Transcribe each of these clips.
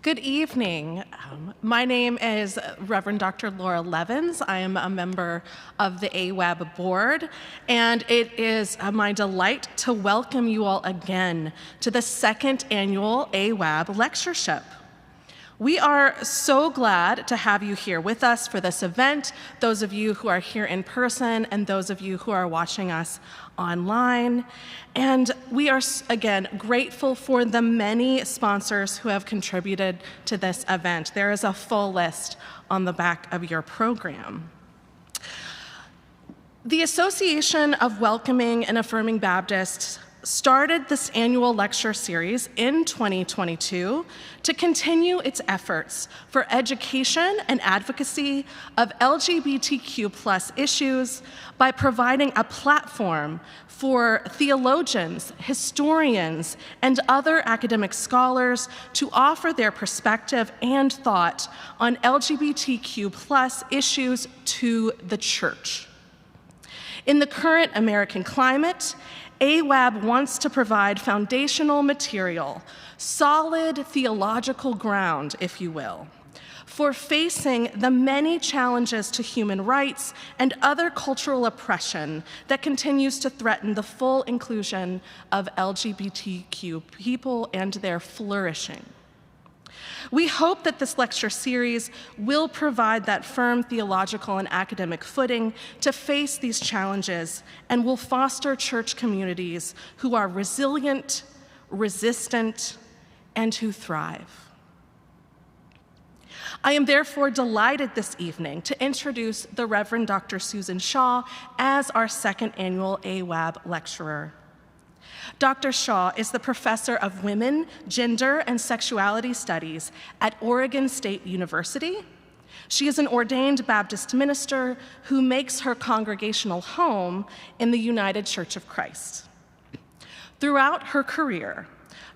Good evening. My name is Reverend Dr. Laura Levins. I am a member of the AWAB board, and it is my delight to welcome you all again to the second annual AWAB Lectureship. We are so glad to have you here with us for this event, those of you who are here in person and those of you who are watching us online. And we are, again, grateful for the many sponsors who have contributed to this event. There is a full list on the back of your program. The Association of Welcoming and Affirming Baptists started this annual lecture series in 2022 to continue its efforts for education and advocacy of LGBTQ+ issues by providing a platform for theologians, historians, and other academic scholars to offer their perspective and thought on LGBTQ+ issues to the church. In the current American climate, AWAB wants to provide foundational material, solid theological ground, if you will, for facing the many challenges to human rights and other cultural oppression that continues to threaten the full inclusion of LGBTQ people and their flourishing. We hope that this lecture series will provide that firm theological and academic footing to face these challenges and will foster church communities who are resilient, resistant, and who thrive. I am therefore delighted this evening to introduce the Reverend Dr. Susan Shaw as our second annual AWAB lecturer. Dr. Shaw is the professor of women, gender, and sexuality studies at Oregon State University. She is an ordained Baptist minister who makes her congregational home in the United Church of Christ. Throughout her career,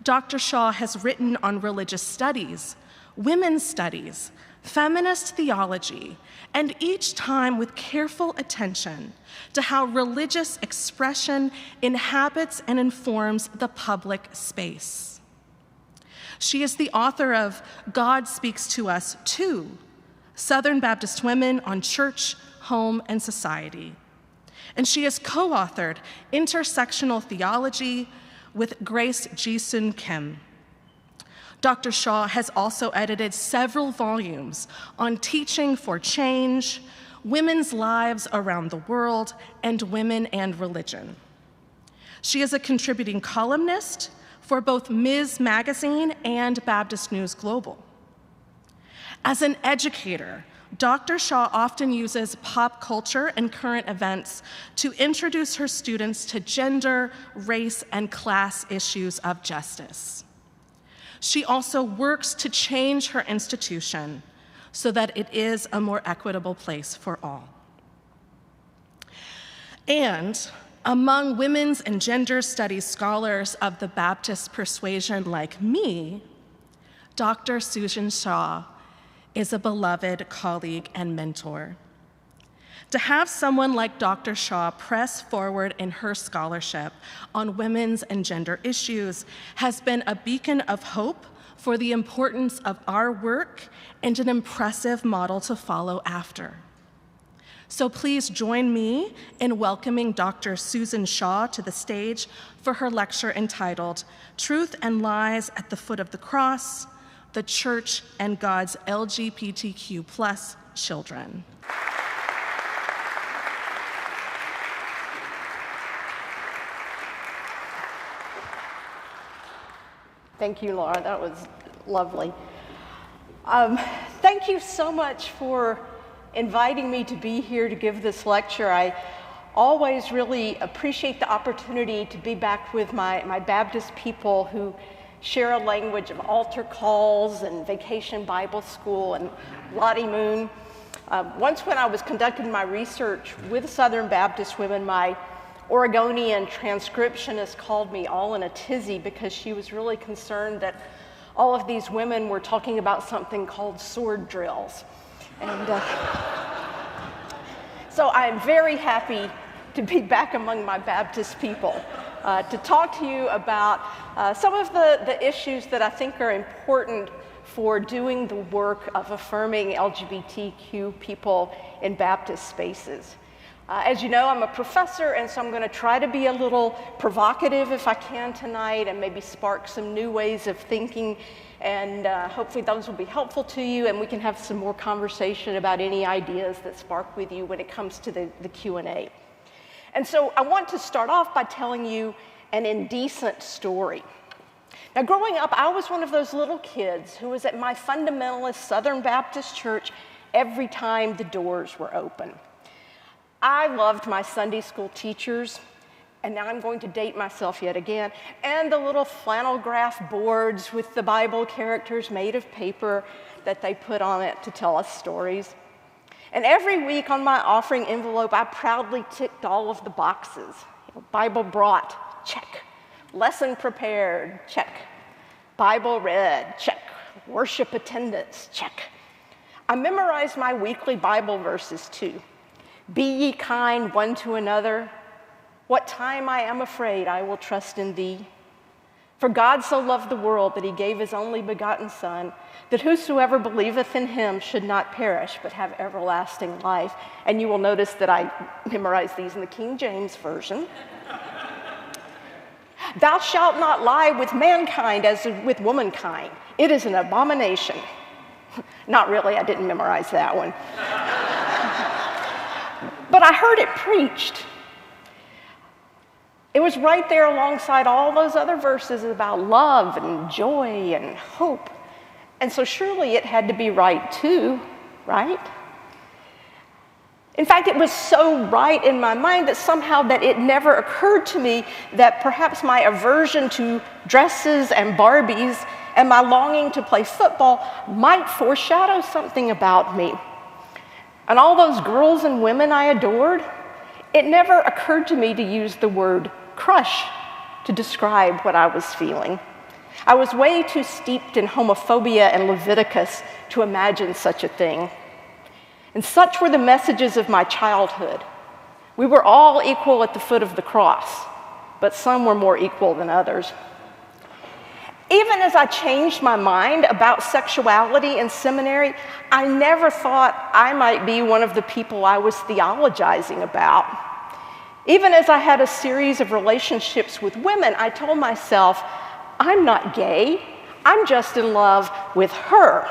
Dr. Shaw has written on religious studies, women's studies, feminist theology, and each time with careful attention to how religious expression inhabits and informs the public space. She is the author of God Speaks to Us Too, Southern Baptist Women on Church, Home, and Society. And she has co-authored Intersectional Theology with Grace Ji-Sun Kim. Dr. Shaw has also edited several volumes on teaching for change, women's lives around the world, and women and religion. She is a contributing columnist for both Ms. Magazine and Baptist News Global. As an educator, Dr. Shaw often uses pop culture and current events to introduce her students to gender, race, and class issues of justice. She also works to change her institution so that it is a more equitable place for all. And among women's and gender studies scholars of the Baptist persuasion like me, Dr. Susan Shaw is a beloved colleague and mentor. To have someone like Dr. Shaw press forward in her scholarship on women's and gender issues has been a beacon of hope for the importance of our work and an impressive model to follow after. So please join me in welcoming Dr. Susan Shaw to the stage for her lecture entitled Truth and Lies at the Foot of the Cross, the Church and God's LGBTQ+ Children. Thank you, Laura. That was lovely. Thank you so much for inviting me to be here to give this lecture. I always really appreciate the opportunity to be back with my Baptist people who share a language of altar calls and vacation Bible school and Lottie Moon. Once when I was conducting my research with Southern Baptist women, my Oregonian transcriptionist called me all in a tizzy because she was really concerned that all of these women were talking about something called sword drills. And so I'm very happy to be back among my Baptist people. to talk to you about some of the issues that I think are important for doing the work of affirming LGBTQ people in Baptist spaces. As you know, I'm a professor, and so I'm going to try to be a little provocative if I can tonight and maybe spark some new ways of thinking, and hopefully those will be helpful to you, and we can have some more conversation about any ideas that spark with you when it comes to the Q&A. And so I want to start off by telling you an indecent story. Now, growing up, I was one of those little kids who was at my fundamentalist Southern Baptist church every time the doors were open. I loved my Sunday school teachers, and now I'm going to date myself yet again, and the little flannel graph boards with the Bible characters made of paper that they put on it to tell us stories. And every week on my offering envelope, I proudly ticked all of the boxes. Bible brought, check. Lesson prepared, check. Bible read, check. Worship attendance, check. I memorized my weekly Bible verses too. Be ye kind one to another. What time I am afraid, I will trust in thee. For God so loved the world that he gave his only begotten Son, that whosoever believeth in him should not perish, but have everlasting life. And you will notice that I memorized these in the King James Version. Thou shalt not lie with mankind as with womankind. It is an abomination. Not really, I didn't memorize that one. But I heard it preached. It was right there alongside all those other verses about love and joy and hope. And so surely it had to be right too, right? In fact, it was so right in my mind that somehow that it never occurred to me that perhaps my aversion to dresses and Barbies and my longing to play football might foreshadow something about me. And all those girls and women I adored, it never occurred to me to use the word crush to describe what I was feeling. I was way too steeped in homophobia and Leviticus to imagine such a thing. And such were the messages of my childhood. We were all equal at the foot of the cross, but some were more equal than others. Even as I changed my mind about sexuality in seminary, I never thought I might be one of the people I was theologizing about. Even as I had a series of relationships with women, I told myself, I'm not gay, I'm just in love with her.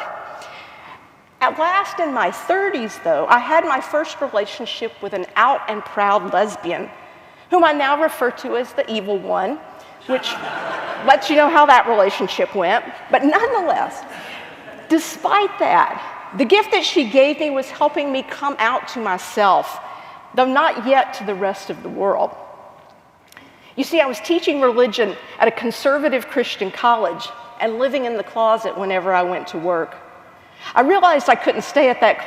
At last, in my 30s, though, I had my first relationship with an out and proud lesbian, whom I now refer to as the evil one, which lets you know how that relationship went. But nonetheless, despite that, the gift that she gave me was helping me come out to myself, though not yet to the rest of the world. You see, I was teaching religion at a conservative Christian college and living in the closet whenever I went to work. I realized I couldn't stay at that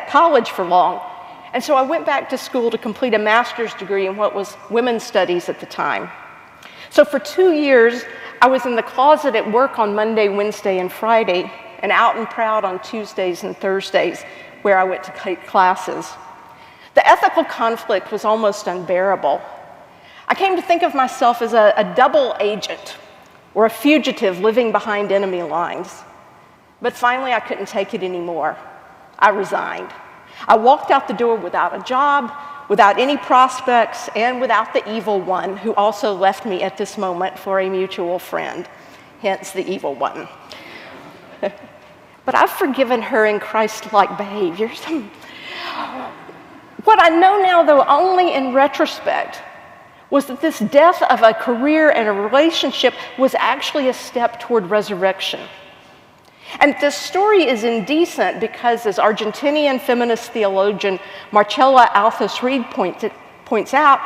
college for long, and so I went back to school to complete a master's degree in what was women's studies at the time. So for 2 years, I was in the closet at work on Monday, Wednesday, and Friday, and out and proud on Tuesdays and Thursdays, where I went to take classes. The ethical conflict was almost unbearable. I came to think of myself as a double agent, or a fugitive living behind enemy lines. But finally, I couldn't take it anymore. I resigned. I walked out the door without a job, without any prospects, and without the evil one, who also left me at this moment for a mutual friend, hence the evil one. But I've forgiven her in Christ-like behaviors. What I know now, though, only in retrospect, was that this death of a career and a relationship was actually a step toward resurrection. And this story is indecent because, as Argentinian feminist theologian Marcela Althus-Reed points out,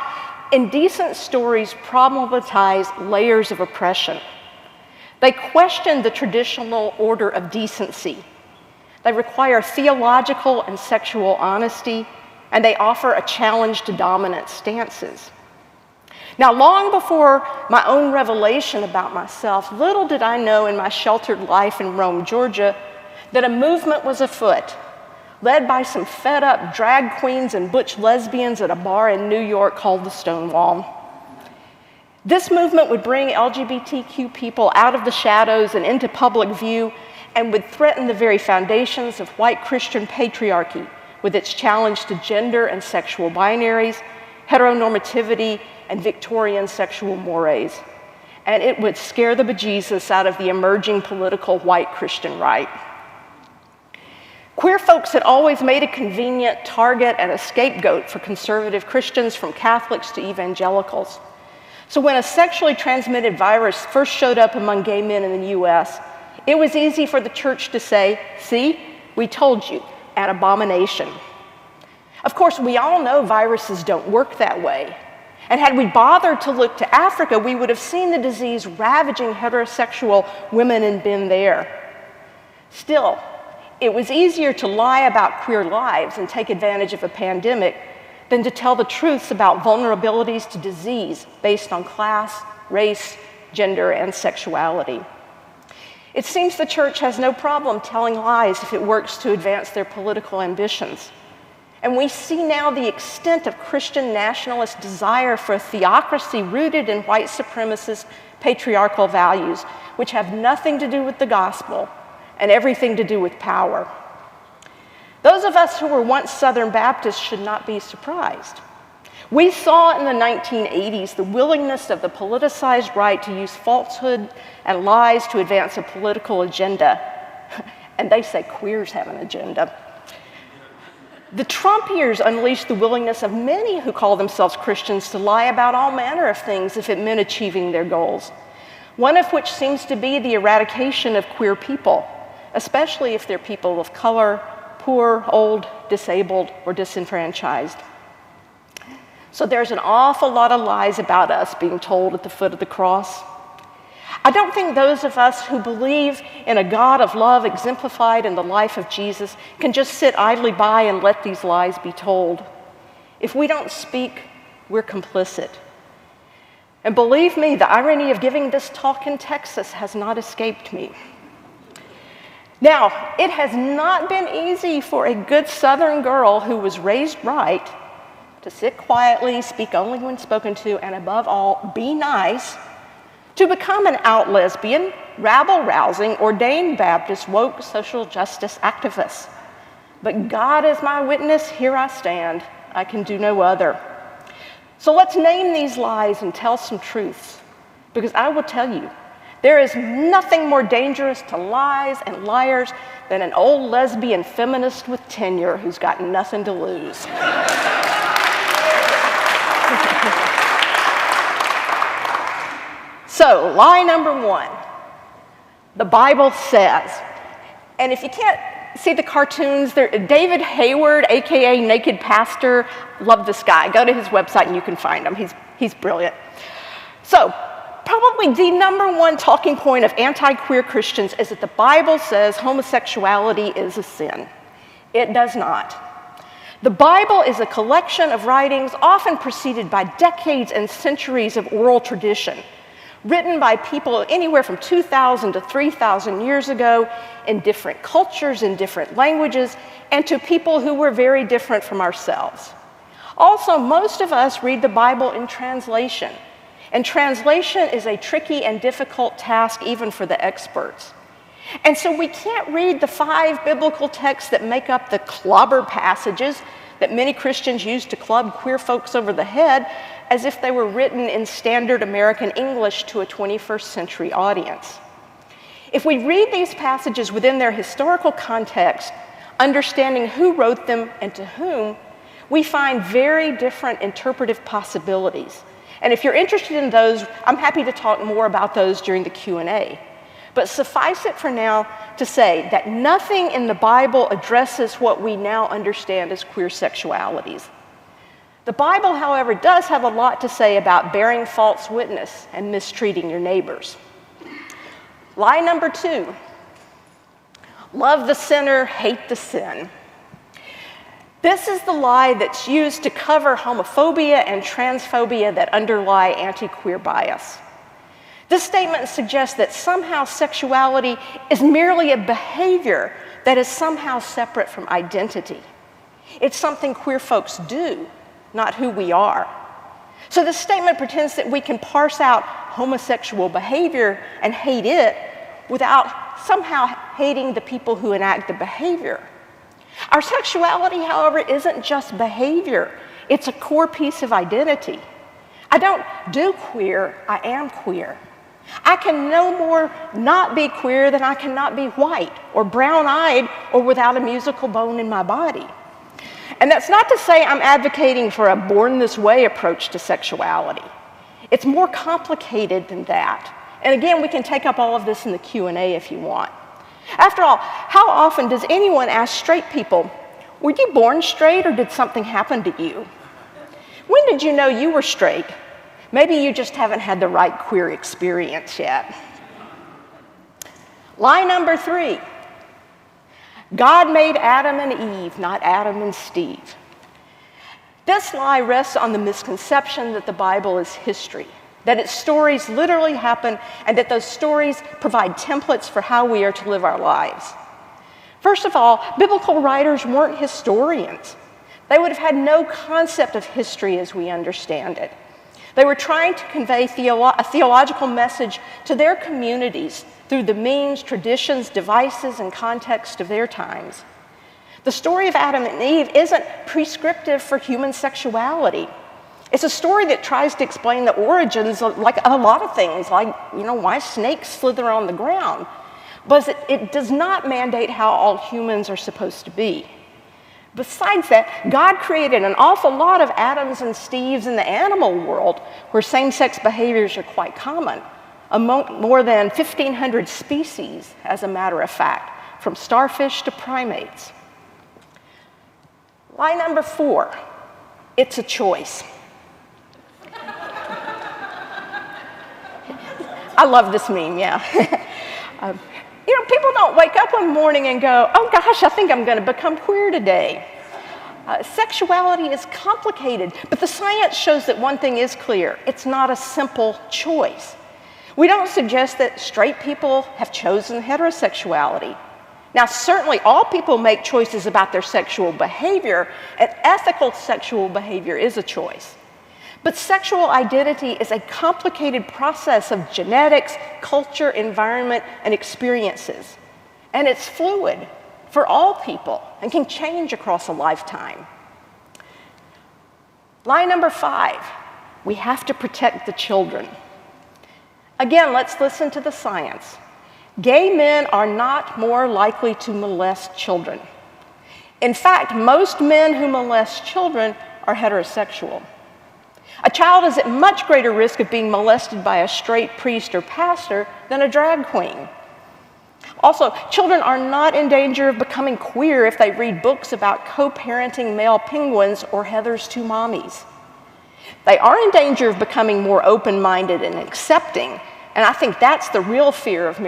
indecent stories problematize layers of oppression. They question the traditional order of decency. They require theological and sexual honesty, and they offer a challenge to dominant stances. Now, long before my own revelation about myself, little did I know in my sheltered life in Rome, Georgia, that a movement was afoot, led by some fed-up drag queens and butch lesbians at a bar in New York called the Stonewall. This movement would bring LGBTQ people out of the shadows and into public view and would threaten the very foundations of white Christian patriarchy with its challenge to gender and sexual binaries, heteronormativity, and Victorian sexual mores. And it would scare the bejesus out of the emerging political white Christian right. Queer folks had always made a convenient target and a scapegoat for conservative Christians, from Catholics to evangelicals. So when a sexually transmitted virus first showed up among gay men in the US, it was easy for the church to say, "See, we told you, an abomination." Of course, we all know viruses don't work that way. And had we bothered to look to Africa, we would have seen the disease ravaging heterosexual women and men there. Still, it was easier to lie about queer lives and take advantage of a pandemic than to tell the truths about vulnerabilities to disease based on class, race, gender, and sexuality. It seems the church has no problem telling lies if it works to advance their political ambitions. And we see now the extent of Christian nationalist desire for a theocracy rooted in white supremacist patriarchal values, which have nothing to do with the gospel and everything to do with power. Those of us who were once Southern Baptists should not be surprised. We saw in the 1980s the willingness of the politicized right to use falsehood and lies to advance a political agenda. And they say queers have an agenda. The Trump years unleashed the willingness of many who call themselves Christians to lie about all manner of things if it meant achieving their goals, one of which seems to be the eradication of queer people, especially if they're people of color, poor, old, disabled, or disenfranchised. So there's an awful lot of lies about us being told at the foot of the cross. I don't think those of us who believe in a God of love exemplified in the life of Jesus can just sit idly by and let these lies be told. If we don't speak, we're complicit. And believe me, the irony of giving this talk in Texas has not escaped me. Now, it has not been easy for a good Southern girl who was raised right to sit quietly, speak only when spoken to, and above all, be nice, to become an out lesbian, rabble-rousing, ordained Baptist, woke social justice activist. But God is my witness, here I stand. I can do no other. So let's name these lies and tell some truths, because I will tell you, there is nothing more dangerous to lies and liars than an old lesbian feminist with tenure who's got nothing to lose. So, lie number one, the Bible says, and if you can't see the cartoons, David Hayward, AKA Naked Pastor, love this guy. Go to his website and you can find him. He's brilliant. So, probably the number one talking point of anti-queer Christians is that the Bible says homosexuality is a sin. It does not. The Bible is a collection of writings often preceded by decades and centuries of oral tradition, written by people anywhere from 2,000 to 3,000 years ago in different cultures, in different languages, and to people who were very different from ourselves. Also, most of us read the Bible in translation, and translation is a tricky and difficult task even for the experts. And so we can't read the 5 biblical texts that make up the clobber passages that many Christians use to club queer folks over the head as if they were written in standard American English to a 21st century audience. If we read these passages within their historical context, understanding who wrote them and to whom, we find very different interpretive possibilities. And if you're interested in those, I'm happy to talk more about those during the Q&A. But suffice it for now to say that nothing in the Bible addresses what we now understand as queer sexualities. The Bible, however, does have a lot to say about bearing false witness and mistreating your neighbors. Lie number 2, love the sinner, hate the sin. This is the lie that's used to cover homophobia and transphobia that underlie anti-queer bias. This statement suggests that somehow sexuality is merely a behavior that is somehow separate from identity. It's something queer folks do, not who we are. So this statement pretends that we can parse out homosexual behavior and hate it without somehow hating the people who enact the behavior. Our sexuality, however, isn't just behavior. It's a core piece of identity. I don't do queer, I am queer. I can no more not be queer than I can not be white or brown-eyed or without a musical bone in my body. And that's not to say I'm advocating for a born-this-way approach to sexuality. It's more complicated than that. And again, we can take up all of this in the Q&A if you want. After all, how often does anyone ask straight people, were you born straight or did something happen to you? When did you know you were straight? Maybe you just haven't had the right queer experience yet. Lie number 3. God made Adam and Eve, not Adam and Steve. This lie rests on the misconception that the Bible is history, that its stories literally happen, and that those stories provide templates for how we are to live our lives. First of all, biblical writers weren't historians. They would have had no concept of history as we understand it. They were trying to convey a theological message to their communities through the means, traditions, devices, and context of their times. The story of Adam and Eve isn't prescriptive for human sexuality. It's a story that tries to explain the origins of a lot of things, like why snakes slither on the ground. But it does not mandate how all humans are supposed to be. Besides that, God created an awful lot of Adams and Steves in the animal world where same-sex behaviors are quite common, among more than 1,500 species, as a matter of fact, from starfish to primates. Lie number 4, it's a choice. I love this meme, yeah. People don't wake up one morning and go, oh gosh, I think I'm going to become queer today. Sexuality is complicated, but the science shows that one thing is clear. It's not a simple choice. We don't suggest that straight people have chosen heterosexuality. Now, certainly all people make choices about their sexual behavior, and ethical sexual behavior is a choice. But sexual identity is a complicated process of genetics, culture, environment, and experiences. And it's fluid for all people and can change across a lifetime. Lie number 5, we have to protect the children. Again, let's listen to the science. Gay men are not more likely to molest children. In fact, most men who molest children are heterosexual. A child is at much greater risk of being molested by a straight priest or pastor than a drag queen. Also, children are not in danger of becoming queer if they read books about co-parenting male penguins or Heather's Two Mommies. They are in danger of becoming more open-minded and accepting, and I think that's the real fear of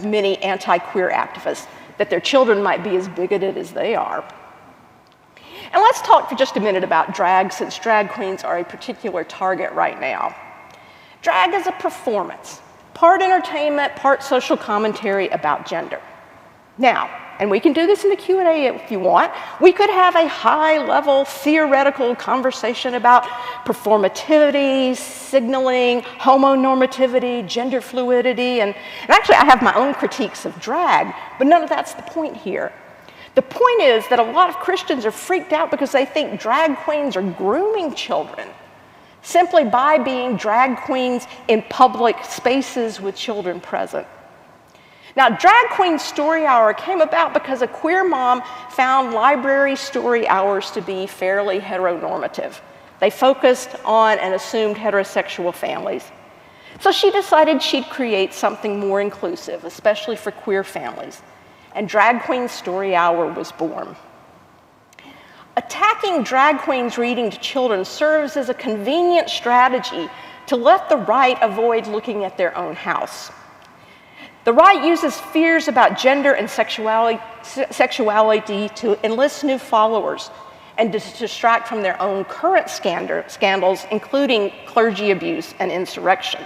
many anti-queer activists, that their children might be as bigoted as they are. And let's talk for just a minute about drag, since drag queens are a particular target right now. Drag is a performance, part entertainment, part social commentary about gender. Now, and we can do this in the Q&A if you want, we could have a high-level theoretical conversation about performativity, signaling, homonormativity, gender fluidity, and actually I have my own critiques of drag, but none of that's the point here. The point is that a lot of Christians are freaked out because they think drag queens are grooming children simply by being drag queens in public spaces with children present. Now, Drag Queen Story Hour came about because a queer mom found library story hours to be fairly heteronormative. They focused on and assumed heterosexual families. So she decided she'd create something more inclusive, especially for queer families. And Drag Queen Story Hour was born. Attacking drag queens reading to children serves as a convenient strategy to let the right avoid looking at their own house. The right uses fears about gender and sexuality to enlist new followers and to distract from their own current scandals, including clergy abuse and insurrection.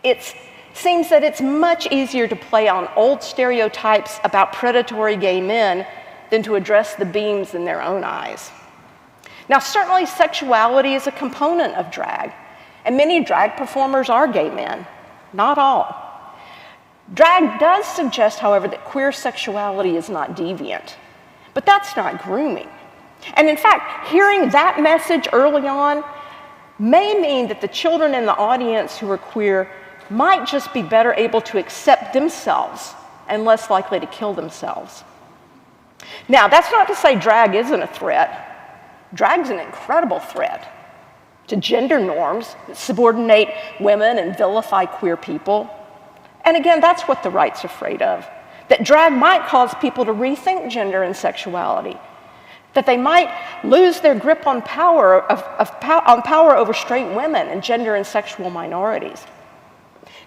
It seems that it's much easier to play on old stereotypes about predatory gay men than to address the beams in their own eyes. Now, certainly sexuality is a component of drag, and many drag performers are gay men, not all. Drag does suggest, however, that queer sexuality is not deviant, but that's not grooming. And in fact, hearing that message early on may mean that the children in the audience who are queer might just be better able to accept themselves and less likely to kill themselves. Now, that's not to say drag isn't a threat. Drag's an incredible threat to gender norms that subordinate women and vilify queer people. And again, that's what the right's afraid of, that drag might cause people to rethink gender and sexuality, that they might lose their grip on power over straight women and gender and sexual minorities.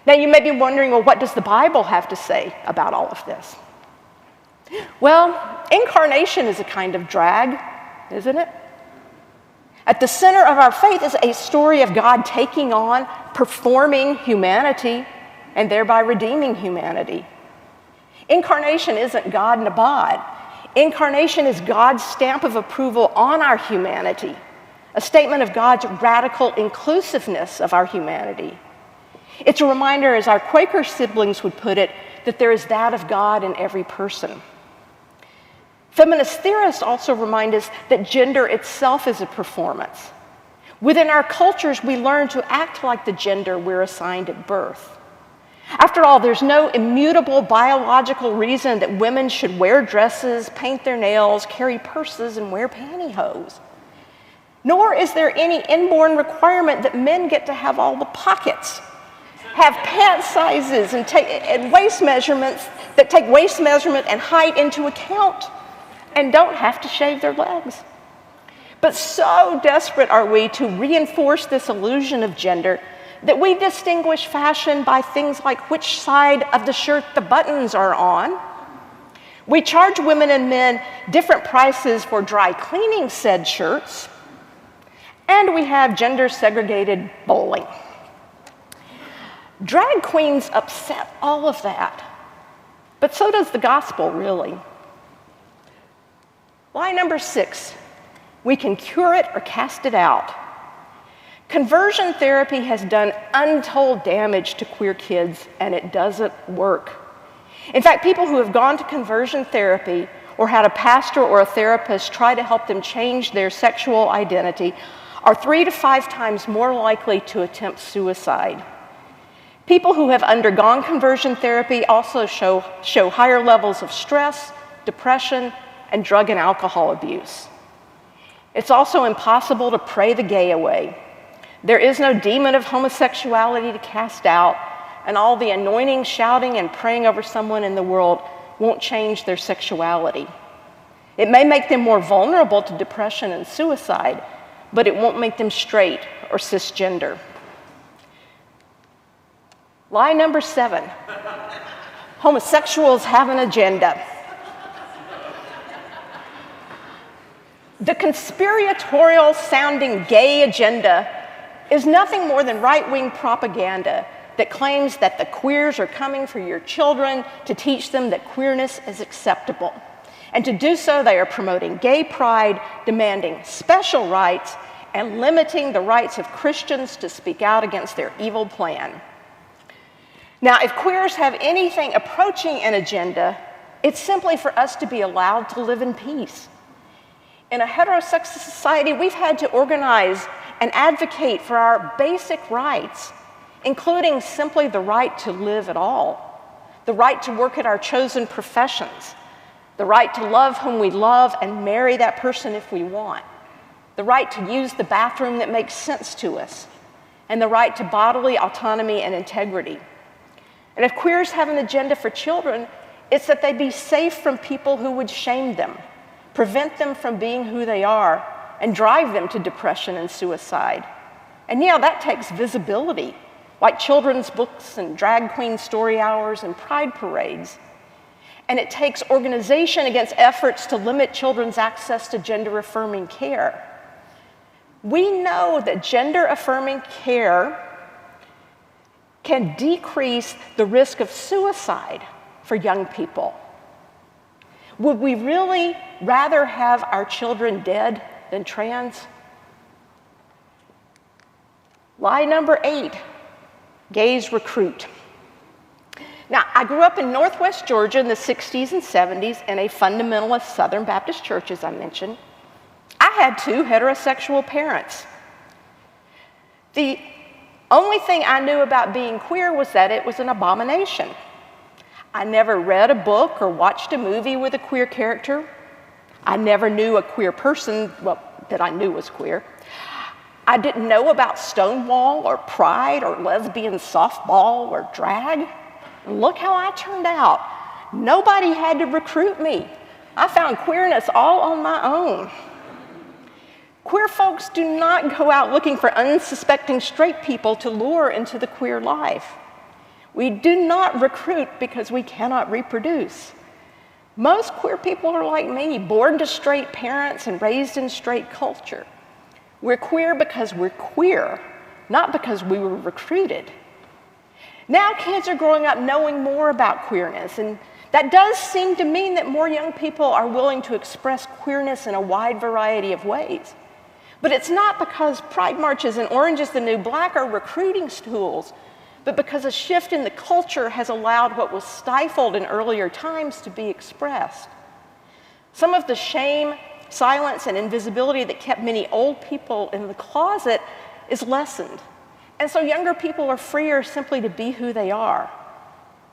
Now, you may be wondering, well, what does the Bible have to say about all of this? Well, incarnation is a kind of drag, isn't it? At the center of our faith is a story of God taking on, performing humanity, and thereby redeeming humanity. Incarnation isn't God in a bod. Incarnation is God's stamp of approval on our humanity, a statement of God's radical inclusiveness of our humanity. It's a reminder, as our Quaker siblings would put it, that there is that of God in every person. Feminist theorists also remind us that gender itself is a performance. Within our cultures, we learn to act like the gender we're assigned at birth. After all, there's no immutable biological reason that women should wear dresses, paint their nails, carry purses, and wear pantyhose. Nor is there any inborn requirement that men get to have all the pockets, have pant sizes, and waist measurements that take waist measurement and height into account, and don't have to shave their legs. But so desperate are we to reinforce this illusion of gender that we distinguish fashion by things like which side of the shirt the buttons are on. We charge women and men different prices for dry cleaning said shirts, and we have gender-segregated bowling. Drag queens upset all of that, but so does the gospel, really. Lie number 6, we can cure it or cast it out. Conversion therapy has done untold damage to queer kids, and it doesn't work. In fact, people who have gone to conversion therapy or had a pastor or a therapist try to help them change their sexual identity are 3 to 5 times more likely to attempt suicide. People who have undergone conversion therapy also show higher levels of stress, depression, and drug and alcohol abuse. It's also impossible to pray the gay away. There is no demon of homosexuality to cast out, and all the anointing, shouting, and praying over someone in the world won't change their sexuality. It may make them more vulnerable to depression and suicide, but it won't make them straight or cisgender. Lie number 7, homosexuals have an agenda. The conspiratorial-sounding gay agenda is nothing more than right-wing propaganda that claims that the queers are coming for your children to teach them that queerness is acceptable. And to do so, they are promoting gay pride, demanding special rights, and limiting the rights of Christians to speak out against their evil plan. Now, if queers have anything approaching an agenda, it's simply for us to be allowed to live in peace. In a heterosexual society, we've had to organize and advocate for our basic rights, including simply the right to live at all, the right to work at our chosen professions, the right to love whom we love and marry that person if we want, the right to use the bathroom that makes sense to us, and the right to bodily autonomy and integrity. And if queers have an agenda for children, it's that they be safe from people who would shame them, prevent them from being who they are, and drive them to depression and suicide. And yeah, that takes visibility, like children's books and drag queen story hours and pride parades. And it takes organization against efforts to limit children's access to gender-affirming care. We know that gender-affirming care can decrease the risk of suicide for young people. Would we really rather have our children dead than trans? Lie number 8, gays recruit. Now, I grew up in Northwest Georgia in the 60s and 70s in a fundamentalist Southern Baptist church, as I mentioned. I had 2 heterosexual parents. The only thing I knew about being queer was that it was an abomination. I never read a book or watched a movie with a queer character. I never knew a queer person, well, that I knew was queer. I didn't know about Stonewall or Pride or lesbian softball or drag. And look how I turned out. Nobody had to recruit me. I found queerness all on my own. Queer folks do not go out looking for unsuspecting straight people to lure into the queer life. We do not recruit because we cannot reproduce. Most queer people are like me, born to straight parents and raised in straight culture. We're queer because we're queer, not because we were recruited. Now kids are growing up knowing more about queerness, and that does seem to mean that more young people are willing to express queerness in a wide variety of ways. But it's not because pride marches and Orange is the New Black are recruiting tools, but because a shift in the culture has allowed what was stifled in earlier times to be expressed. Some of the shame, silence, and invisibility that kept many old people in the closet is lessened. And so younger people are freer simply to be who they are,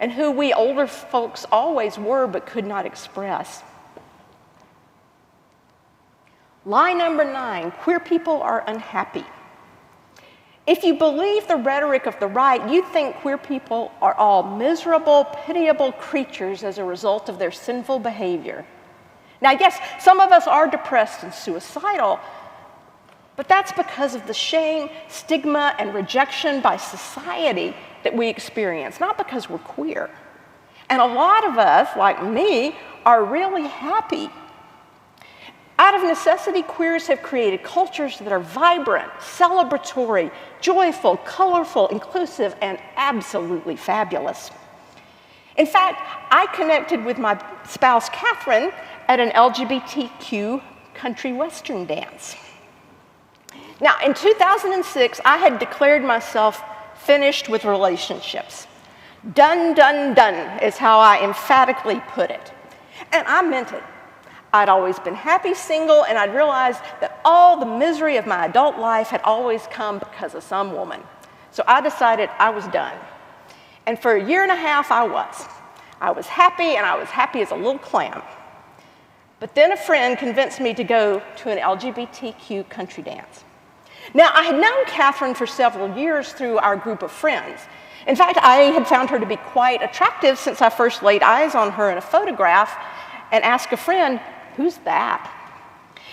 and who we older folks always were but could not express. Lie number 9, queer people are unhappy. If you believe the rhetoric of the right, you think queer people are all miserable, pitiable creatures as a result of their sinful behavior. Now, yes, some of us are depressed and suicidal, but that's because of the shame, stigma, and rejection by society that we experience, not because we're queer. And a lot of us, like me, are really happy. Out of necessity, queers have created cultures that are vibrant, celebratory, joyful, colorful, inclusive, and absolutely fabulous. In fact, I connected with my spouse, Catherine, at an LGBTQ country western dance. Now, in 2006, I had declared myself finished with relationships. Done, done, done is how I emphatically put it. And I meant it. I'd always been happy single, and I'd realized that all the misery of my adult life had always come because of some woman. So I decided I was done. And for a year and a half, I was. I was happy, and I was happy as a little clam. But then a friend convinced me to go to an LGBTQ country dance. Now, I had known Catherine for several years through our group of friends. In fact, I had found her to be quite attractive since I first laid eyes on her in a photograph and asked a friend, "Who's that?"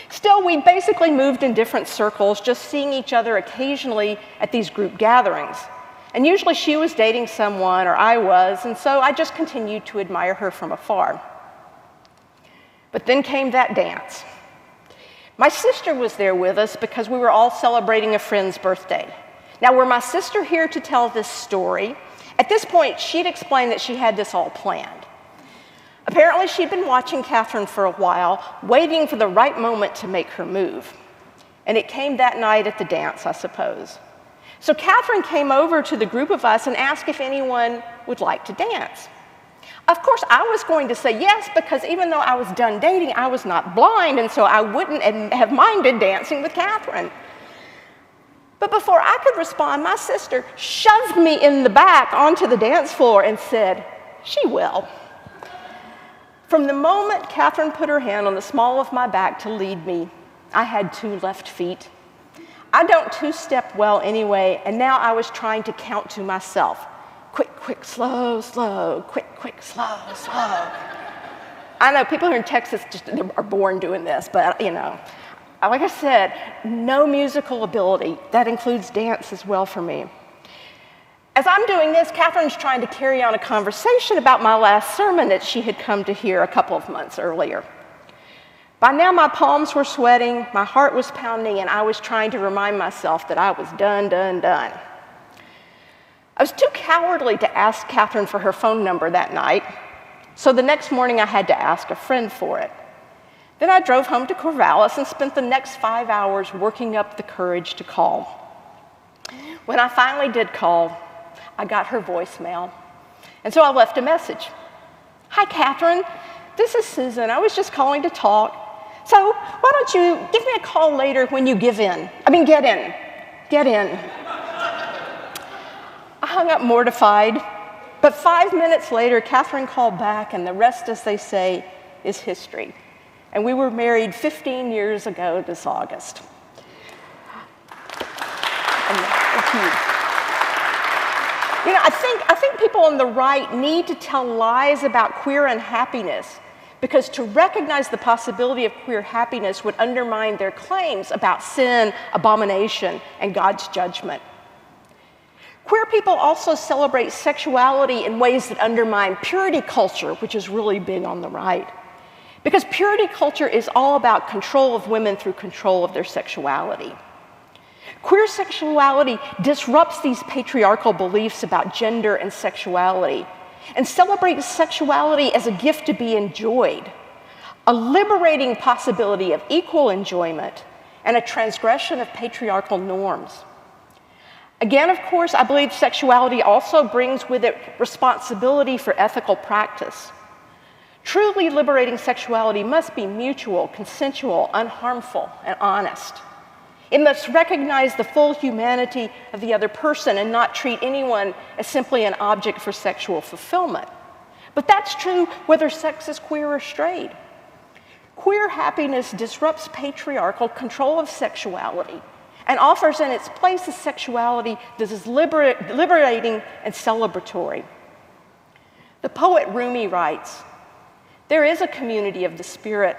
Still, we basically moved in different circles, just seeing each other occasionally at these group gatherings. And usually she was dating someone, or I was, and so I just continued to admire her from afar. But then came that dance. My sister was there with us because we were all celebrating a friend's birthday. Now, were my sister here to tell this story, at this point, she'd explained that she had this all planned. Apparently, she'd been watching Catherine for a while, waiting for the right moment to make her move. And it came that night at the dance, I suppose. So Catherine came over to the group of us and asked if anyone would like to dance. Of course, I was going to say yes, because even though I was done dating, I was not blind, and so I wouldn't have minded dancing with Catherine. But before I could respond, my sister shoved me in the back onto the dance floor and said, "She will." From the moment Catherine put her hand on the small of my back to lead me, I had 2 left feet. I don't two-step well anyway, and now I was trying to count to myself. Quick, quick, slow, slow, quick, quick, slow, slow. I know people here in Texas just are born doing this, but like I said, no musical ability. That includes dance as well for me. As I'm doing this, Catherine's trying to carry on a conversation about my last sermon that she had come to hear a couple of months earlier. By now, my palms were sweating, my heart was pounding, and I was trying to remind myself that I was done, done, done. I was too cowardly to ask Catherine for her phone number that night, so the next morning I had to ask a friend for it. Then I drove home to Corvallis and spent the next 5 hours working up the courage to call. When I finally did call, I got her voicemail. And so I left a message. Hi, Catherine. This is Susan. I was just calling to talk. So why don't you give me a call later when you get in. Get in. I hung up mortified. But 5 minutes later, Catherine called back, and the rest, as they say, is history. And we were married 15 years ago this August. You know, I think people on the right need to tell lies about queer unhappiness, because to recognize the possibility of queer happiness would undermine their claims about sin, abomination, and God's judgment. Queer people also celebrate sexuality in ways that undermine purity culture, which is really big on the right. Because purity culture is all about control of women through control of their sexuality. Queer sexuality disrupts these patriarchal beliefs about gender and sexuality and celebrates sexuality as a gift to be enjoyed, a liberating possibility of equal enjoyment and a transgression of patriarchal norms. Again, of course, I believe sexuality also brings with it responsibility for ethical practice. Truly liberating sexuality must be mutual, consensual, unharmful, and honest. It must recognize the full humanity of the other person and not treat anyone as simply an object for sexual fulfillment. But that's true whether sex is queer or straight. Queer happiness disrupts patriarchal control of sexuality and offers in its place a sexuality that is liberating and celebratory. The poet Rumi writes, "There is a community of the spirit.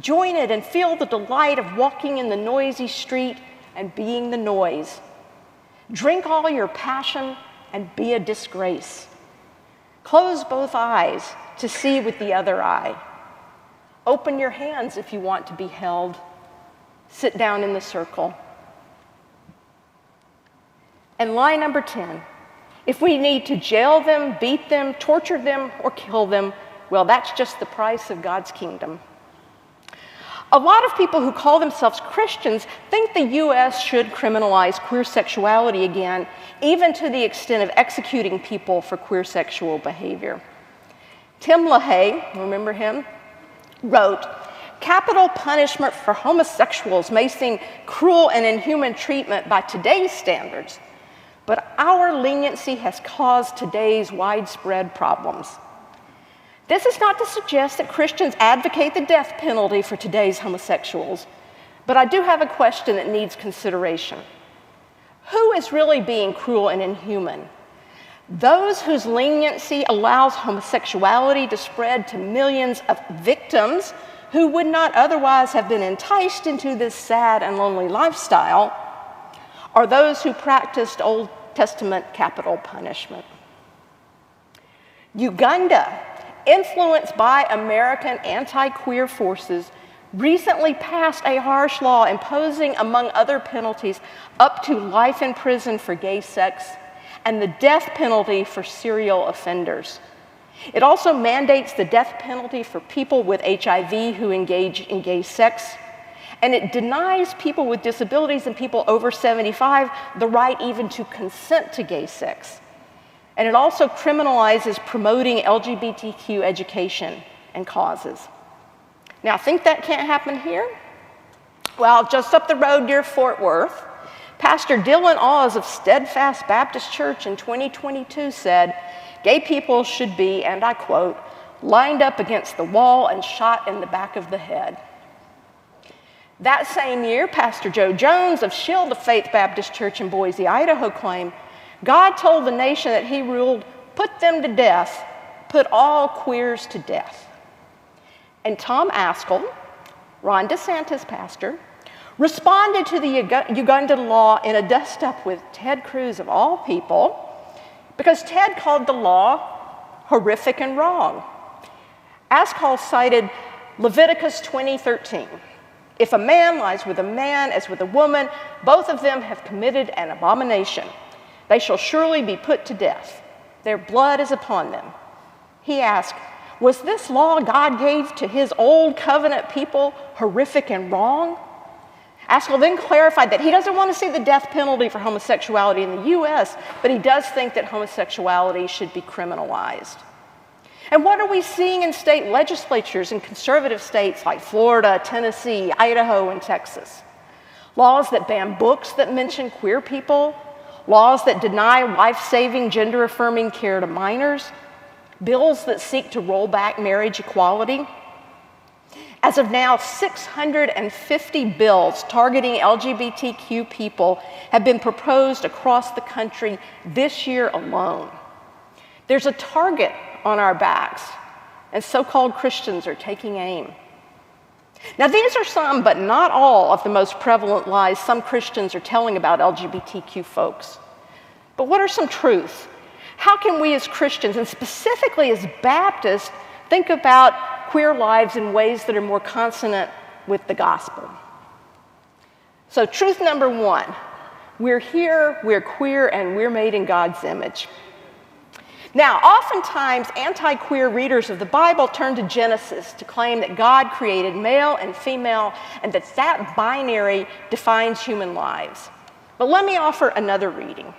Join it and feel the delight of walking in the noisy street and being the noise. Drink all your passion and be a disgrace. Close both eyes to see with the other eye. Open your hands if you want to be held. Sit down in the circle." And line number 10, if we need to jail them, beat them, torture them, or kill them, well, that's just the price of God's kingdom. A lot of people who call themselves Christians think the U.S. should criminalize queer sexuality again, even to the extent of executing people for queer sexual behavior. Tim LaHaye, remember him, wrote, "Capital punishment for homosexuals may seem cruel and inhuman treatment by today's standards, but our leniency has caused today's widespread problems." This is not to suggest that Christians advocate the death penalty for today's homosexuals, but I do have a question that needs consideration. Who is really being cruel and inhuman? Those whose leniency allows homosexuality to spread to millions of victims who would not otherwise have been enticed into this sad and lonely lifestyle, or those who practiced Old Testament capital punishment? Uganda, influenced by American anti-queer forces, recently passed a harsh law imposing, among other penalties, up to life in prison for gay sex and the death penalty for serial offenders. It also mandates the death penalty for people with HIV who engage in gay sex, and it denies people with disabilities and people over 75 the right even to consent to gay sex. And it also criminalizes promoting LGBTQ education and causes. Now, think that can't happen here? Well, just up the road near Fort Worth, Pastor Dylan Oz of Steadfast Baptist Church in 2022 said, "Gay people should be," and I quote, "lined up against the wall and shot in the back of the head." That same year, Pastor Joe Jones of Shield of Faith Baptist Church in Boise, Idaho claimed, "God told the nation that he ruled, put them to death, put all queers to death." And Tom Askell, Ron DeSantis' pastor, responded to the Ugandan law in a dust-up with Ted Cruz of all people, because Ted called the law horrific and wrong. Askell cited Leviticus 20:13. "If a man lies with a man as with a woman, both of them have committed an abomination. They shall surely be put to death. Their blood is upon them." He asked, was this law God gave to his old covenant people horrific and wrong? Askell then clarified that he doesn't want to see the death penalty for homosexuality in the US, but he does think that homosexuality should be criminalized. And what are we seeing in state legislatures in conservative states like Florida, Tennessee, Idaho, and Texas? Laws that ban books that mention queer people, laws that deny life-saving, gender-affirming care to minors, bills that seek to roll back marriage equality. As of now, 650 bills targeting LGBTQ people have been proposed across the country this year alone. There's a target on our backs, and so-called Christians are taking aim. Now, these are some, but not all, of the most prevalent lies some Christians are telling about LGBTQ folks. But what are some truths? How can we as Christians, and specifically as Baptists, think about queer lives in ways that are more consonant with the gospel? So truth number one, we're here, we're queer, and we're made in God's image. Now, oftentimes, anti-queer readers of the Bible turn to Genesis to claim that God created male and female and that that binary defines human lives. But let me offer another reading.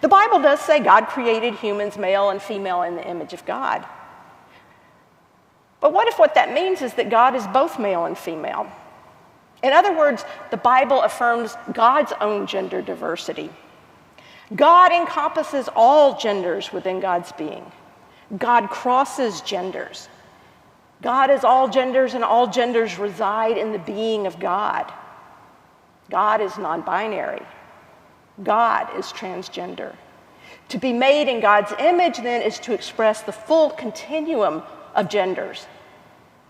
The Bible does say God created humans, male and female, in the image of God. But what if what that means is that God is both male and female? In other words, the Bible affirms God's own gender diversity. God encompasses all genders within God's being. God crosses genders. God is all genders, and all genders reside in the being of God. God is non-binary. God is transgender. To be made in God's image, then, is to express the full continuum of genders,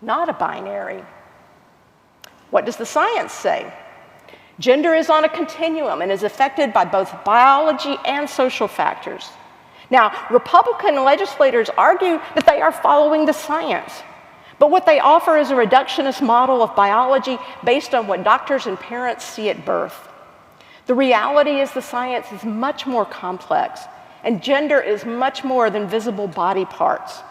not a binary. What does the science say? Gender is on a continuum and is affected by both biology and social factors. Now, Republican legislators argue that they are following the science, but what they offer is a reductionist model of biology based on what doctors and parents see at birth. The reality is the science is much more complex, and gender is much more than visible body parts.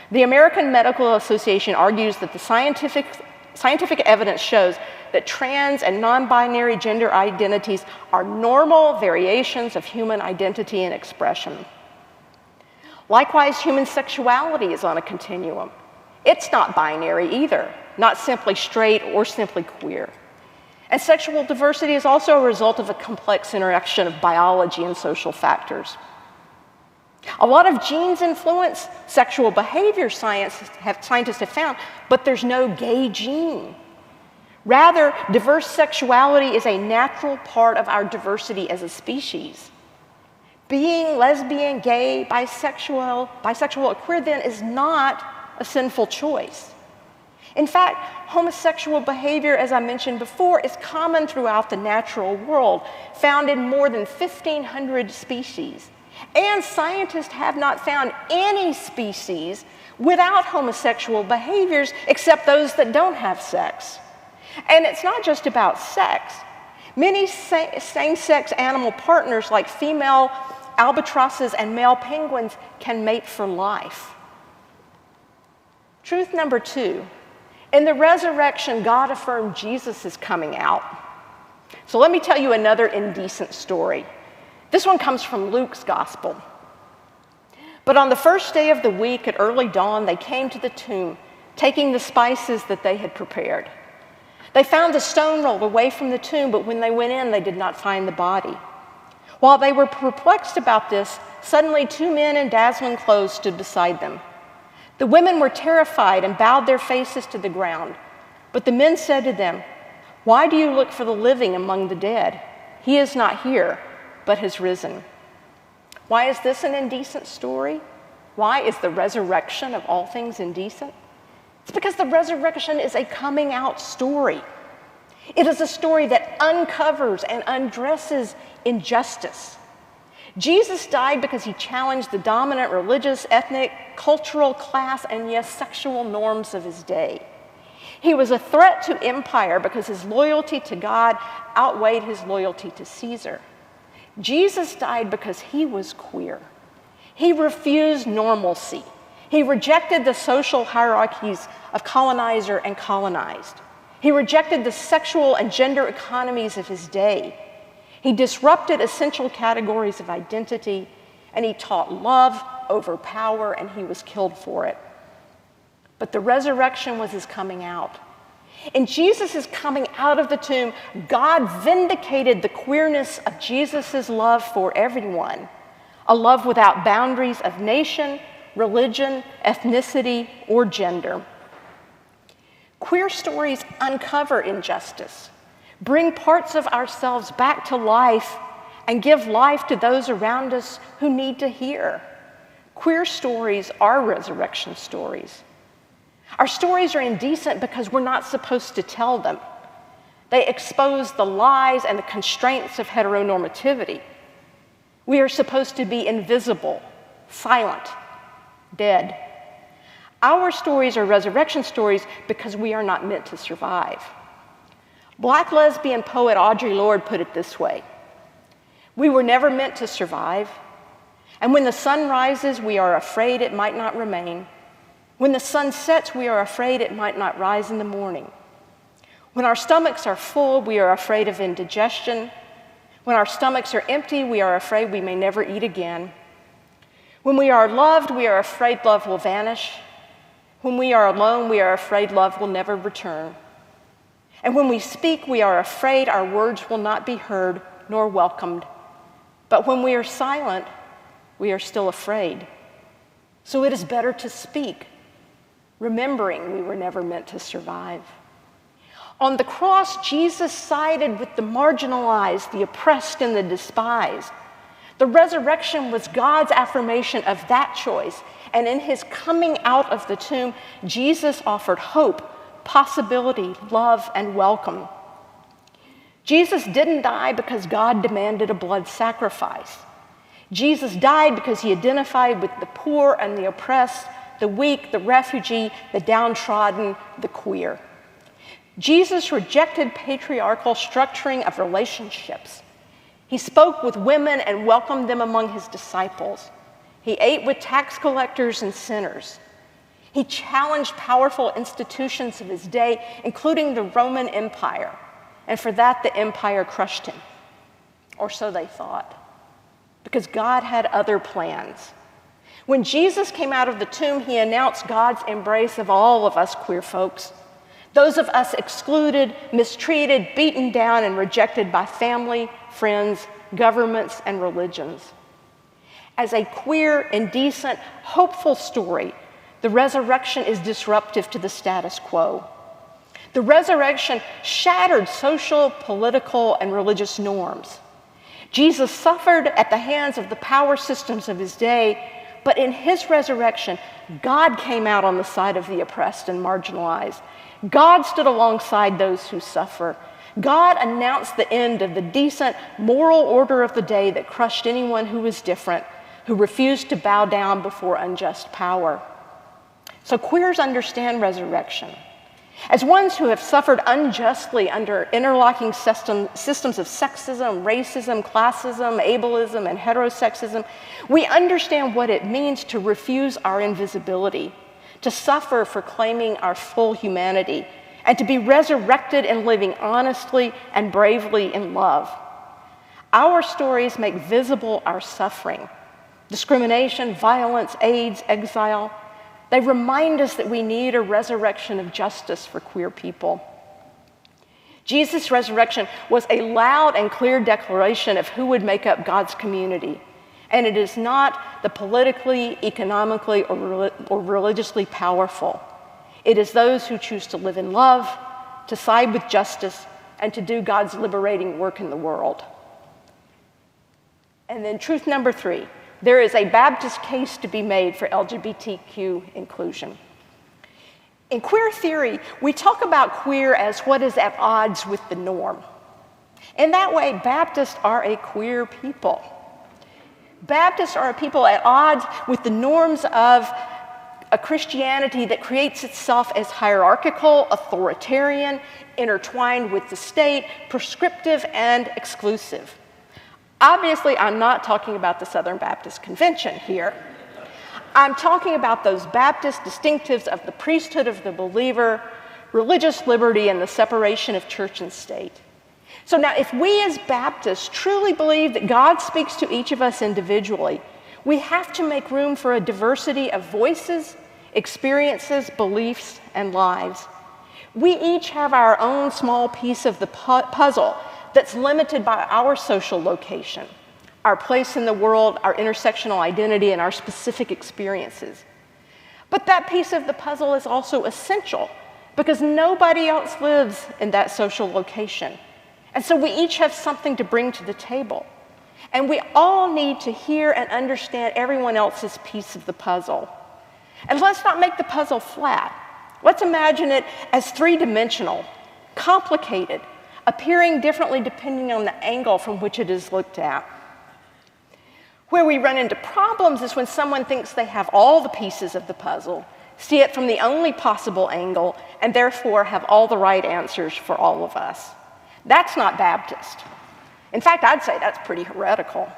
The American Medical Association argues that the scientific evidence shows that trans and non-binary gender identities are normal variations of human identity and expression. Likewise, human sexuality is on a continuum. It's not binary either, not simply straight or simply queer. And sexual diversity is also a result of a complex interaction of biology and social factors. A lot of genes influence sexual behavior, scientists have found, but there's no gay gene. Rather, diverse sexuality is a natural part of our diversity as a species. Being lesbian, gay, bisexual, or queer, then, is not a sinful choice. In fact, homosexual behavior, as I mentioned before, is common throughout the natural world, found in more than 1,500 species. And scientists have not found any species without homosexual behaviors except those that don't have sex. And it's not just about sex. Many same-sex animal partners, like female albatrosses and male penguins, can mate for life. Truth number two, in the resurrection, God affirmed Jesus is coming out. So let me tell you another indecent story. This one comes from Luke's gospel. But on the first day of the week at early dawn, they came to the tomb, taking the spices that they had prepared. They found the stone rolled away from the tomb, but when they went in, they did not find the body. While they were perplexed about this, suddenly 2 men in dazzling clothes stood beside them. The women were terrified and bowed their faces to the ground. But the men said to them, "Why do you look for the living among the dead? He is not here, but has risen." Why is this an indecent story? Why is the resurrection of all things indecent? It's because the resurrection is a coming out story. It is a story that uncovers and undresses injustice. Jesus died because he challenged the dominant religious, ethnic, cultural, class, and yes, sexual norms of his day. He was a threat to empire because his loyalty to God outweighed his loyalty to Caesar. Jesus died because he was queer. He refused normalcy. He rejected the social hierarchies of colonizer and colonized. He rejected the sexual and gender economies of his day. He disrupted essential categories of identity, and he taught love over power, and he was killed for it. But the resurrection was his coming out. In Jesus' coming out of the tomb, God vindicated the queerness of Jesus' love for everyone, a love without boundaries of nation, religion, ethnicity, or gender. Queer stories uncover injustice, bring parts of ourselves back to life, and give life to those around us who need to hear. Queer stories are resurrection stories. Our stories are indecent because we're not supposed to tell them. They expose the lies and the constraints of heteronormativity. We are supposed to be invisible, silent, dead. Our stories are resurrection stories because we are not meant to survive. Black lesbian poet Audre Lorde put it this way: "We were never meant to survive, and when the sun rises, we are afraid it might not remain. When the sun sets, we are afraid it might not rise in the morning. When our stomachs are full, we are afraid of indigestion. When our stomachs are empty, we are afraid we may never eat again. When we are loved, we are afraid love will vanish. When we are alone, we are afraid love will never return. And when we speak, we are afraid our words will not be heard nor welcomed. But when we are silent, we are still afraid. So it is better to speak, remembering we were never meant to survive." On the cross, Jesus sided with the marginalized, the oppressed, and the despised. The resurrection was God's affirmation of that choice, and in his coming out of the tomb, Jesus offered hope, possibility, love, and welcome. Jesus didn't die because God demanded a blood sacrifice. Jesus died because he identified with the poor and the oppressed, the weak, the refugee, the downtrodden, the queer. Jesus rejected patriarchal structuring of relationships. He spoke with women and welcomed them among his disciples. He ate with tax collectors and sinners. He challenged powerful institutions of his day, including the Roman Empire, and for that the empire crushed him, or so they thought, because God had other plans. When Jesus came out of the tomb, he announced God's embrace of all of us queer folks, those of us excluded, mistreated, beaten down, and rejected by family, friends, governments, and religions. As a queer, indecent, hopeful story, the resurrection is disruptive to the status quo. The resurrection shattered social, political, and religious norms. Jesus suffered at the hands of the power systems of his day, but in his resurrection, God came out on the side of the oppressed and marginalized. God stood alongside those who suffer. God announced the end of the decent, moral order of the day that crushed anyone who was different, who refused to bow down before unjust power. So queers understand resurrection. As ones who have suffered unjustly under interlocking systems of sexism, racism, classism, ableism, and heterosexism, we understand what it means to refuse our invisibility, to suffer for claiming our full humanity, and to be resurrected in living honestly and bravely in love. Our stories make visible our suffering, discrimination, violence, AIDS, exile. They remind us that we need a resurrection of justice for queer people. Jesus' resurrection was a loud and clear declaration of who would make up God's community. And it is not the politically, economically, or religiously powerful. It is those who choose to live in love, to side with justice, and to do God's liberating work in the world. And then truth number 3. There is a Baptist case to be made for LGBTQ inclusion. In queer theory, we talk about queer as what is at odds with the norm. In that way, Baptists are a queer people. Baptists are a people at odds with the norms of a Christianity that creates itself as hierarchical, authoritarian, intertwined with the state, prescriptive, and exclusive. Obviously, I'm not talking about the Southern Baptist Convention here. I'm talking about those Baptist distinctives of the priesthood of the believer, religious liberty, and the separation of church and state. So now, if we as Baptists truly believe that God speaks to each of us individually, we have to make room for a diversity of voices, experiences, beliefs, and lives. We each have our own small piece of the puzzle that's limited by our social location, our place in the world, our intersectional identity, and our specific experiences. But that piece of the puzzle is also essential because nobody else lives in that social location. And so we each have something to bring to the table. And we all need to hear and understand everyone else's piece of the puzzle. And let's not make the puzzle flat. Let's imagine it as three-dimensional, complicated, appearing differently depending on the angle from which it is looked at. Where we run into problems is when someone thinks they have all the pieces of the puzzle, see it from the only possible angle, and therefore have all the right answers for all of us. That's not Baptist. In fact, I'd say that's pretty heretical.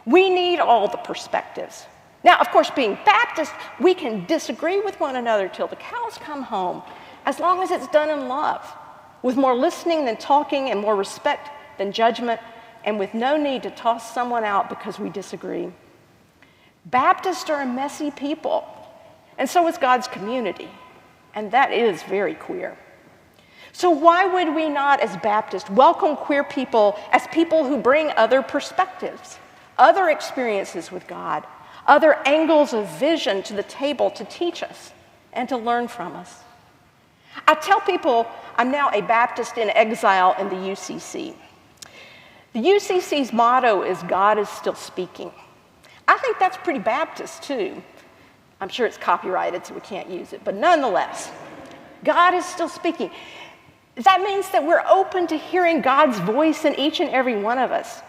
We need all the perspectives. Now, of course, being Baptist, we can disagree with one another till the cows come home, as long as it's done in love, with more listening than talking and more respect than judgment, and with no need to toss someone out because we disagree. Baptists are a messy people, and so is God's community, and that is very queer. So why would we not, as Baptists, welcome queer people as people who bring other perspectives, other experiences with God, other angles of vision to the table to teach us and to learn from us? I tell people I'm now a Baptist in exile in the UCC. The UCC's motto is God is still speaking. I think that's pretty Baptist too. I'm sure it's copyrighted so we can't use it, but nonetheless, God is still speaking. That means that we're open to hearing God's voice in each and every one of us.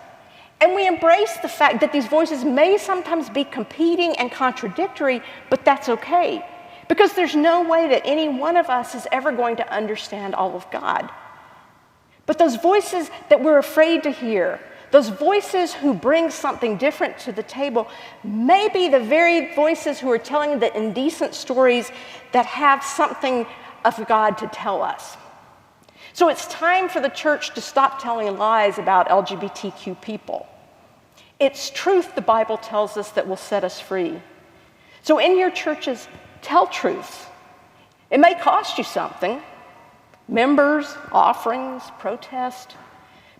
And we embrace the fact that these voices may sometimes be competing and contradictory, but that's okay. Because there's no way that any one of us is ever going to understand all of God. But those voices that we're afraid to hear, those voices who bring something different to the table, may be the very voices who are telling the indecent stories that have something of God to tell us. So it's time for the church to stop telling lies about LGBTQ people. It's truth, the Bible tells us, that will set us free. So in your churches, tell truth. It may cost you something, members, offerings, protest,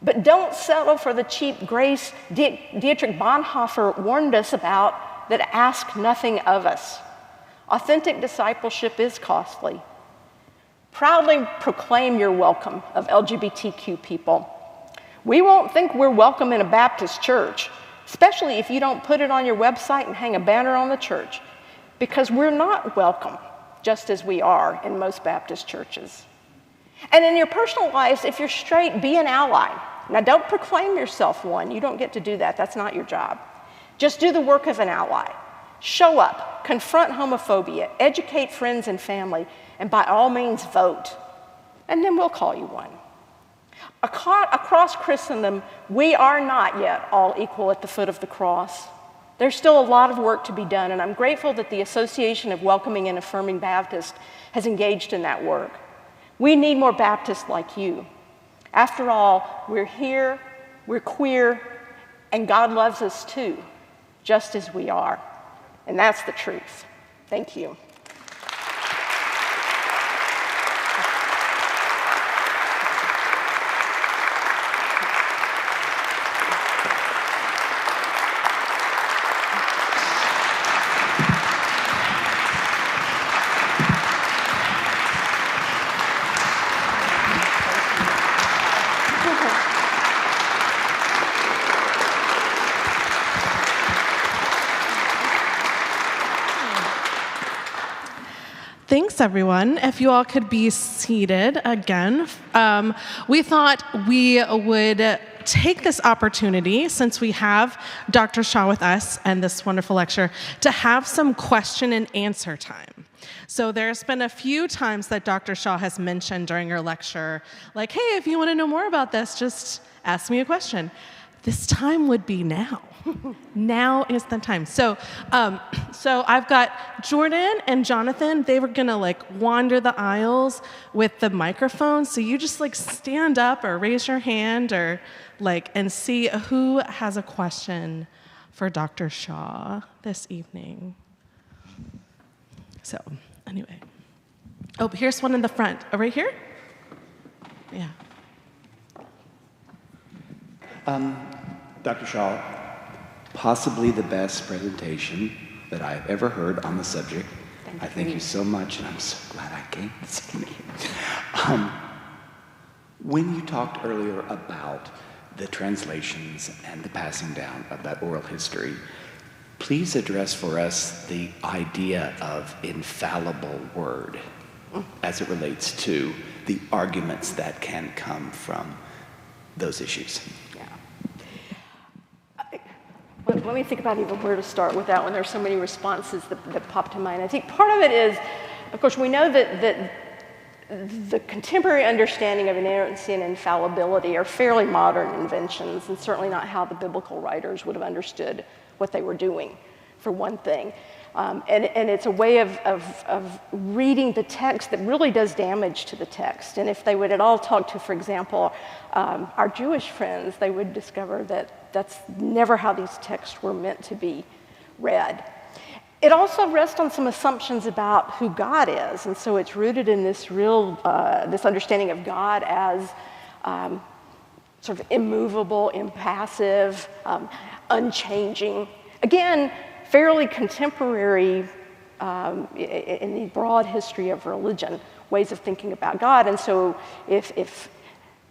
but don't settle for the cheap grace Dietrich Bonhoeffer warned us about that ask nothing of us. Authentic discipleship is costly. Proudly proclaim your welcome of LGBTQ people. We won't think we're welcome in a Baptist church, especially if you don't put it on your website and hang a banner on the church, because we're not welcome just as we are in most Baptist churches. And in your personal lives, if you're straight, be an ally. Now, don't proclaim yourself one. You don't get to do that. That's not your job. Just do the work of an ally. Show up, confront homophobia, educate friends and family, and by all means vote. And then we'll call you one. Across Christendom, we are not yet all equal at the foot of the cross. There's still a lot of work to be done, and I'm grateful that the Association of Welcoming and Affirming Baptists has engaged in that work. We need more Baptists like you. After all, we're here, we're queer, and God loves us too, just as we are. And that's the truth. Thank you. Thanks, everyone. If you all could be seated again. We thought we would take this opportunity, since we have Dr. Shaw with us and this wonderful lecture, to have some question and answer time. So there's been a few times that Dr. Shaw has mentioned during her lecture, like, hey, if you want to know more about this, just ask me a question. this time would be now. Now is the time. So I've got Jordan and Jonathan. They were gonna wander the aisles with the microphone. So you just stand up or raise your hand or and see who has a question for Dr. Shaw this evening. So anyway, oh, here's one in the front. Oh, right here? Yeah. Dr. Shaw, possibly the best presentation that I've ever heard on the subject. Thank you so much, and I'm so glad I came this evening. When you talked earlier about the translations and the passing down of that oral history, please address for us the idea of infallible word as it relates to the arguments that can come from those issues. Let me think about even where to start with that one. There's so many responses that pop to mind. I think part of it is, of course, we know that the contemporary understanding of inerrancy and infallibility are fairly modern inventions, and certainly not how the biblical writers would have understood what they were doing, for one thing. And it's a way of reading the text that really does damage to the text. And if they would at all talk to, for example, our Jewish friends, they would discover that that's never how these texts were meant to be read. It also rests on some assumptions about who God is, and so it's rooted in this this understanding of God as sort of immovable, impassive, unchanging. Again, fairly contemporary in the broad history of religion, ways of thinking about God. And so if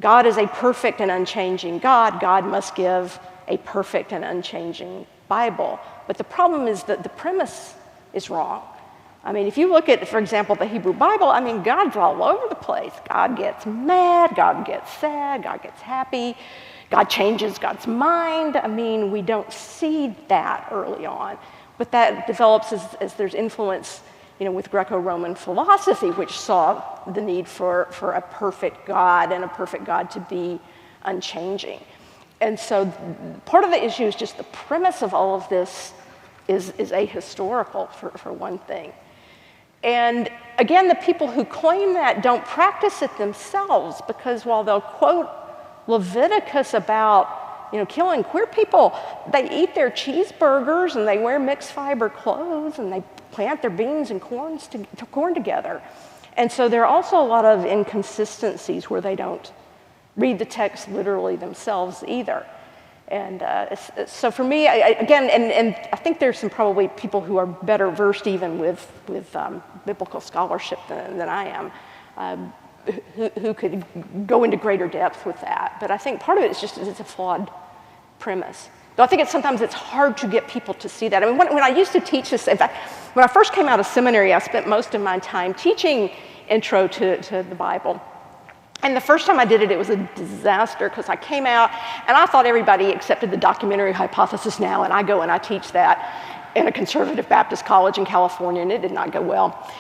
God is a perfect and unchanging God, God must give a perfect and unchanging Bible. But the problem is that the premise is wrong. I mean, if you look at, for example, the Hebrew Bible, I mean, God's all over the place. God gets mad, God gets sad, God gets happy, God changes God's mind. I mean, we don't see that early on. But that develops as there's influence, with Greco-Roman philosophy, which saw the need for a perfect God and a perfect God to be unchanging. And so part of the issue is just the premise of all of this is ahistorical, for one thing. And again, the people who claim that don't practice it themselves, because while they'll quote Leviticus about killing queer people, they eat their cheeseburgers and they wear mixed fiber clothes and they plant their beans and corn together. And so there are also a lot of inconsistencies where they don't read the text literally themselves either. And so for me, again, and I think there's some probably people who are better versed even with biblical scholarship than I am, who could go into greater depth with that. But I think part of it is just it's a flawed premise. Though I think sometimes it's hard to get people to see that. I mean, when I used to teach this, in fact, when I first came out of seminary, I spent most of my time teaching intro to the Bible. And the first time I did it, it was a disaster because I came out and I thought everybody accepted the documentary hypothesis now, and I go and I teach that in a conservative Baptist college in California, and it did not go well.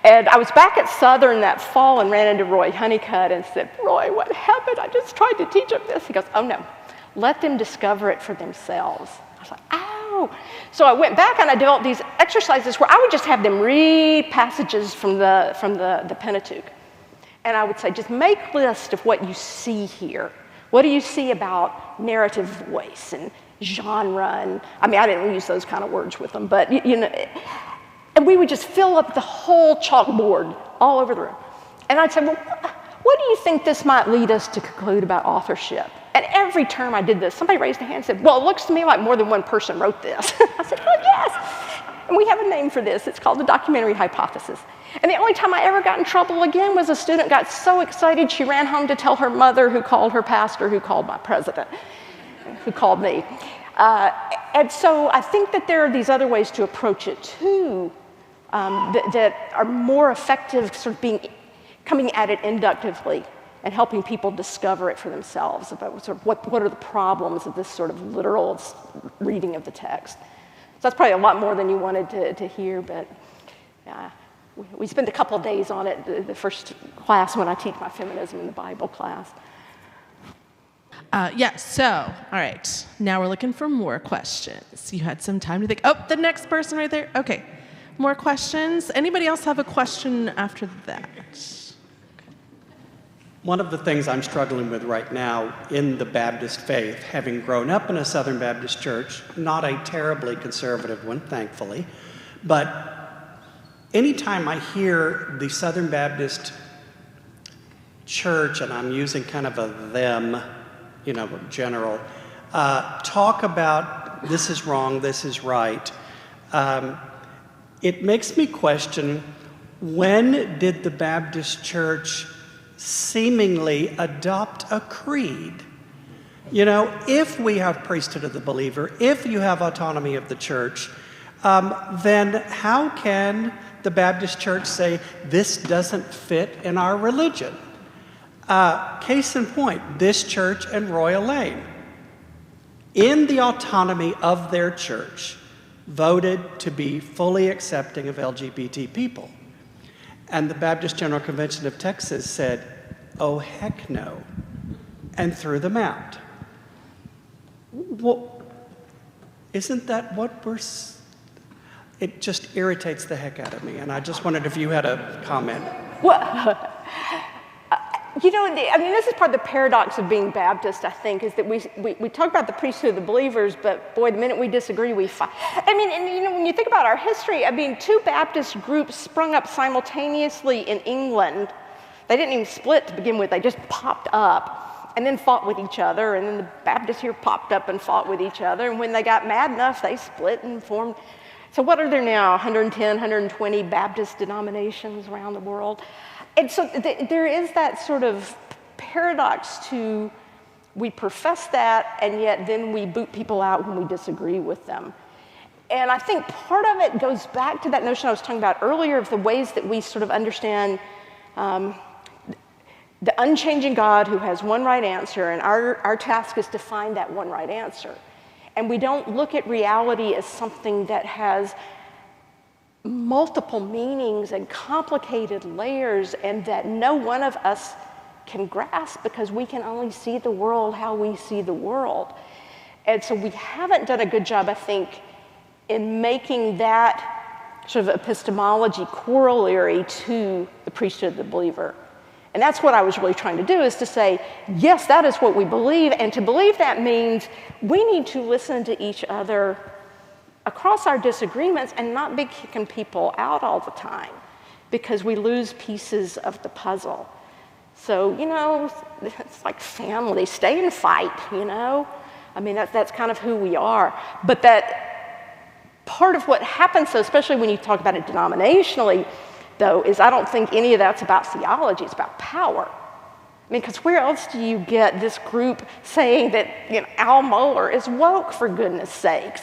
And I was back at Southern that fall and ran into Roy Honeycutt and said, "Roy, what happened? I just tried to teach them this." He goes, "Oh no, let them discover it for themselves." I was like, "Ow." So I went back and I developed these exercises where I would just have them read passages from the Pentateuch. And I would say, just make a list of what you see here. What do you see about narrative voice and genre? And I mean, I didn't use those kind of words with them, but and we would just fill up the whole chalkboard all over the room. And I'd say, well, what do you think this might lead us to conclude about authorship? And every term I did this, somebody raised a hand and said, well, it looks to me like more than one person wrote this. I said, well, yes. And we have a name for this. It's called the documentary hypothesis. And the only time I ever got in trouble again was a student got so excited she ran home to tell her mother, who called her pastor, who called my president, who called me. And so I think that there are these other ways to approach it too that are more effective, sort of coming at it inductively and helping people discover it for themselves about sort of what are the problems of this sort of literal reading of the text. So that's probably a lot more than you wanted to hear, but we spent a couple of days on it, the first class when I teach my feminism in the Bible class. So, all right. Now we're looking for more questions. You had some time to think. Oh, the next person right there. Okay. More questions? Anybody else have a question after that? One of the things I'm struggling with right now in the Baptist faith, having grown up in a Southern Baptist church, not a terribly conservative one, thankfully, but anytime I hear the Southern Baptist church, and I'm using kind of a them, general, talk about this is wrong, this is right, it makes me question, when did the Baptist church seemingly adopt a creed? If we have priesthood of the believer, if you have autonomy of the church, then how can the Baptist church say this doesn't fit in our religion? Case in point, this church and Royal Lane, in the autonomy of their church, voted to be fully accepting of LGBT people. And the Baptist General Convention of Texas said, oh, heck no, and threw them out. Well, isn't that what it just irritates the heck out of me, and I just wondered if you had a comment. Well, this is part of the paradox of being Baptist, I think, is that we talk about the priesthood of the believers, but boy, the minute we disagree, we fight. When you think about our history, two Baptist groups sprung up simultaneously in England. They didn't even split to begin with, they just popped up and then fought with each other, and then the Baptists here popped up and fought with each other, and when they got mad enough, they split and formed. So what are there now, 110, 120 Baptist denominations around the world? And so there is that sort of paradox to, we profess that, and yet then we boot people out when we disagree with them. And I think part of it goes back to that notion I was talking about earlier of the ways that we sort of understand the unchanging God who has one right answer, and our task is to find that one right answer. And we don't look at reality as something that has multiple meanings and complicated layers, and that no one of us can grasp because we can only see the world how we see the world. And so we haven't done a good job, I think, in making that sort of epistemology corollary to the priesthood of the believer. And that's what I was really trying to do, is to say, yes, that is what we believe, and to believe that means we need to listen to each other across our disagreements and not be kicking people out all the time because we lose pieces of the puzzle. So, it's like family, stay and fight, that's kind of who we are. But that part of what happens, so especially when you talk about it denominationally, though, is I don't think any of that's about theology, it's about power. Because where else do you get this group saying that Al Mohler is woke, for goodness sakes?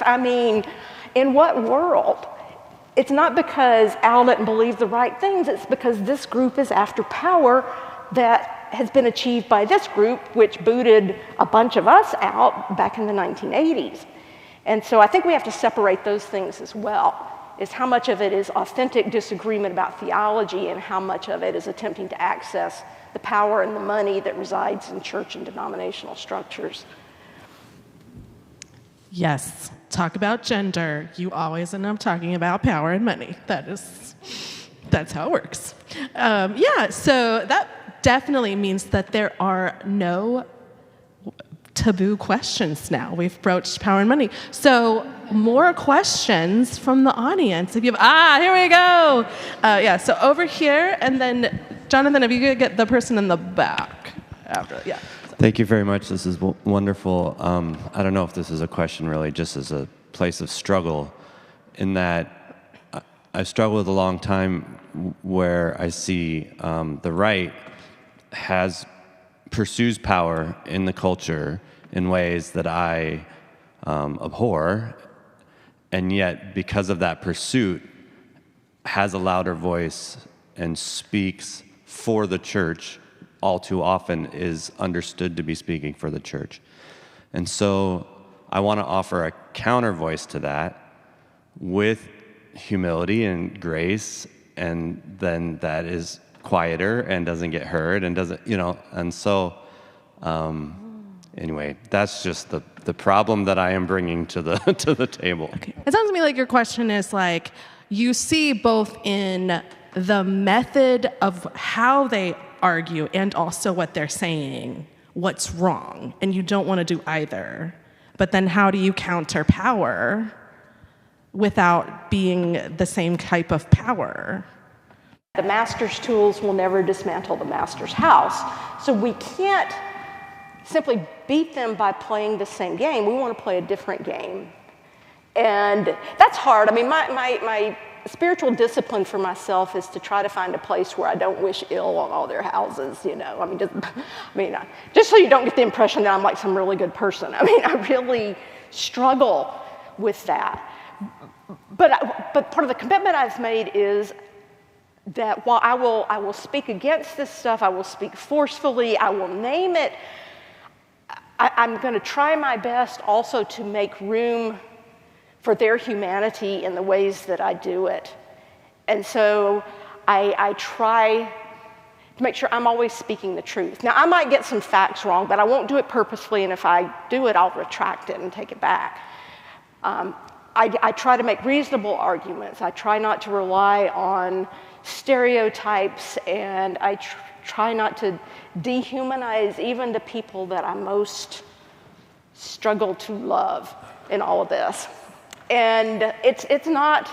In what world? It's not because Al didn't believe the right things, it's because this group is after power that has been achieved by this group, which booted a bunch of us out back in the 1980s. And so I think we have to separate those things as well, is how much of it is authentic disagreement about theology and how much of it is attempting to access the power and the money that resides in church and denominational structures. Yes, talk about gender. You always end up talking about power and money. That's how it works. So that definitely means that there are no taboo questions now. We've broached power and money. So more questions from the audience. If you have, here we go. So over here, and then Jonathan, if you could get the person in the back after, yeah. Thank you very much. This is wonderful. I don't know if this is a question really, just as a place of struggle, in that I've struggled with a long time where I see the right pursues power in the culture in ways that I abhor, and yet because of that pursuit has a louder voice and speaks for the church, all too often is understood to be speaking for the church. And so I want to offer a counter voice to that with humility and grace, and then that is quieter and doesn't get heard and doesn't, and so Anyway, that's just the problem that I am bringing to the to the table. Okay. It sounds to me like your question is like, you see both in the method of how they argue and also what they're saying, what's wrong, and you don't want to do either. But then how do you counter power without being the same type of power? The master's tools will never dismantle the master's house. So we can't simply beat them by playing the same game. We want to play a different game. And that's hard. I mean, my spiritual discipline for myself is to try to find a place where I don't wish ill on all their houses, you know. Just so you don't get the impression that I'm like some really good person. I mean, I really struggle with that. But part of the commitment I've made is that while I will speak against this stuff, I will speak forcefully, I will name it, I'm going to try my best also to make room for their humanity in the ways that I do it. And so I try to make sure I'm always speaking the truth. Now, I might get some facts wrong, but I won't do it purposefully, and if I do it, I'll retract it and take it back. I try to make reasonable arguments. I try not to rely on stereotypes, and I try not to dehumanize even the people that I most struggle to love in all of this. And it's not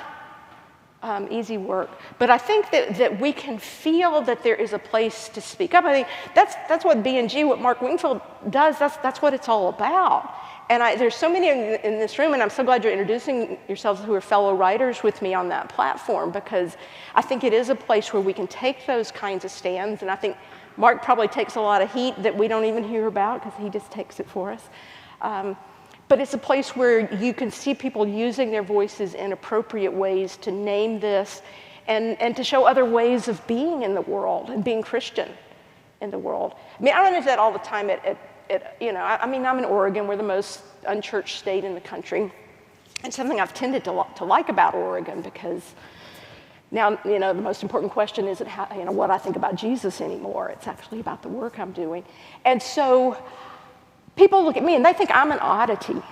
easy work, but I think that we can feel that there is a place to speak up. I mean, that's what B&G, what Mark Wingfield does, that's what it's all about. And there's so many in this room, and I'm so glad you're introducing yourselves who are fellow writers with me on that platform, because I think it is a place where we can take those kinds of stands, and I think Mark probably takes a lot of heat that we don't even hear about because he just takes it for us. But it's a place where you can see people using their voices in appropriate ways to name this and to show other ways of being in the world and being Christian in the world. I mean, I run into that all the time I'm in Oregon. We're the most unchurched state in the country. And something I've tended to like about Oregon, because now, the most important question isn't what I think about Jesus anymore. It's actually about the work I'm doing. And so people look at me and they think I'm an oddity.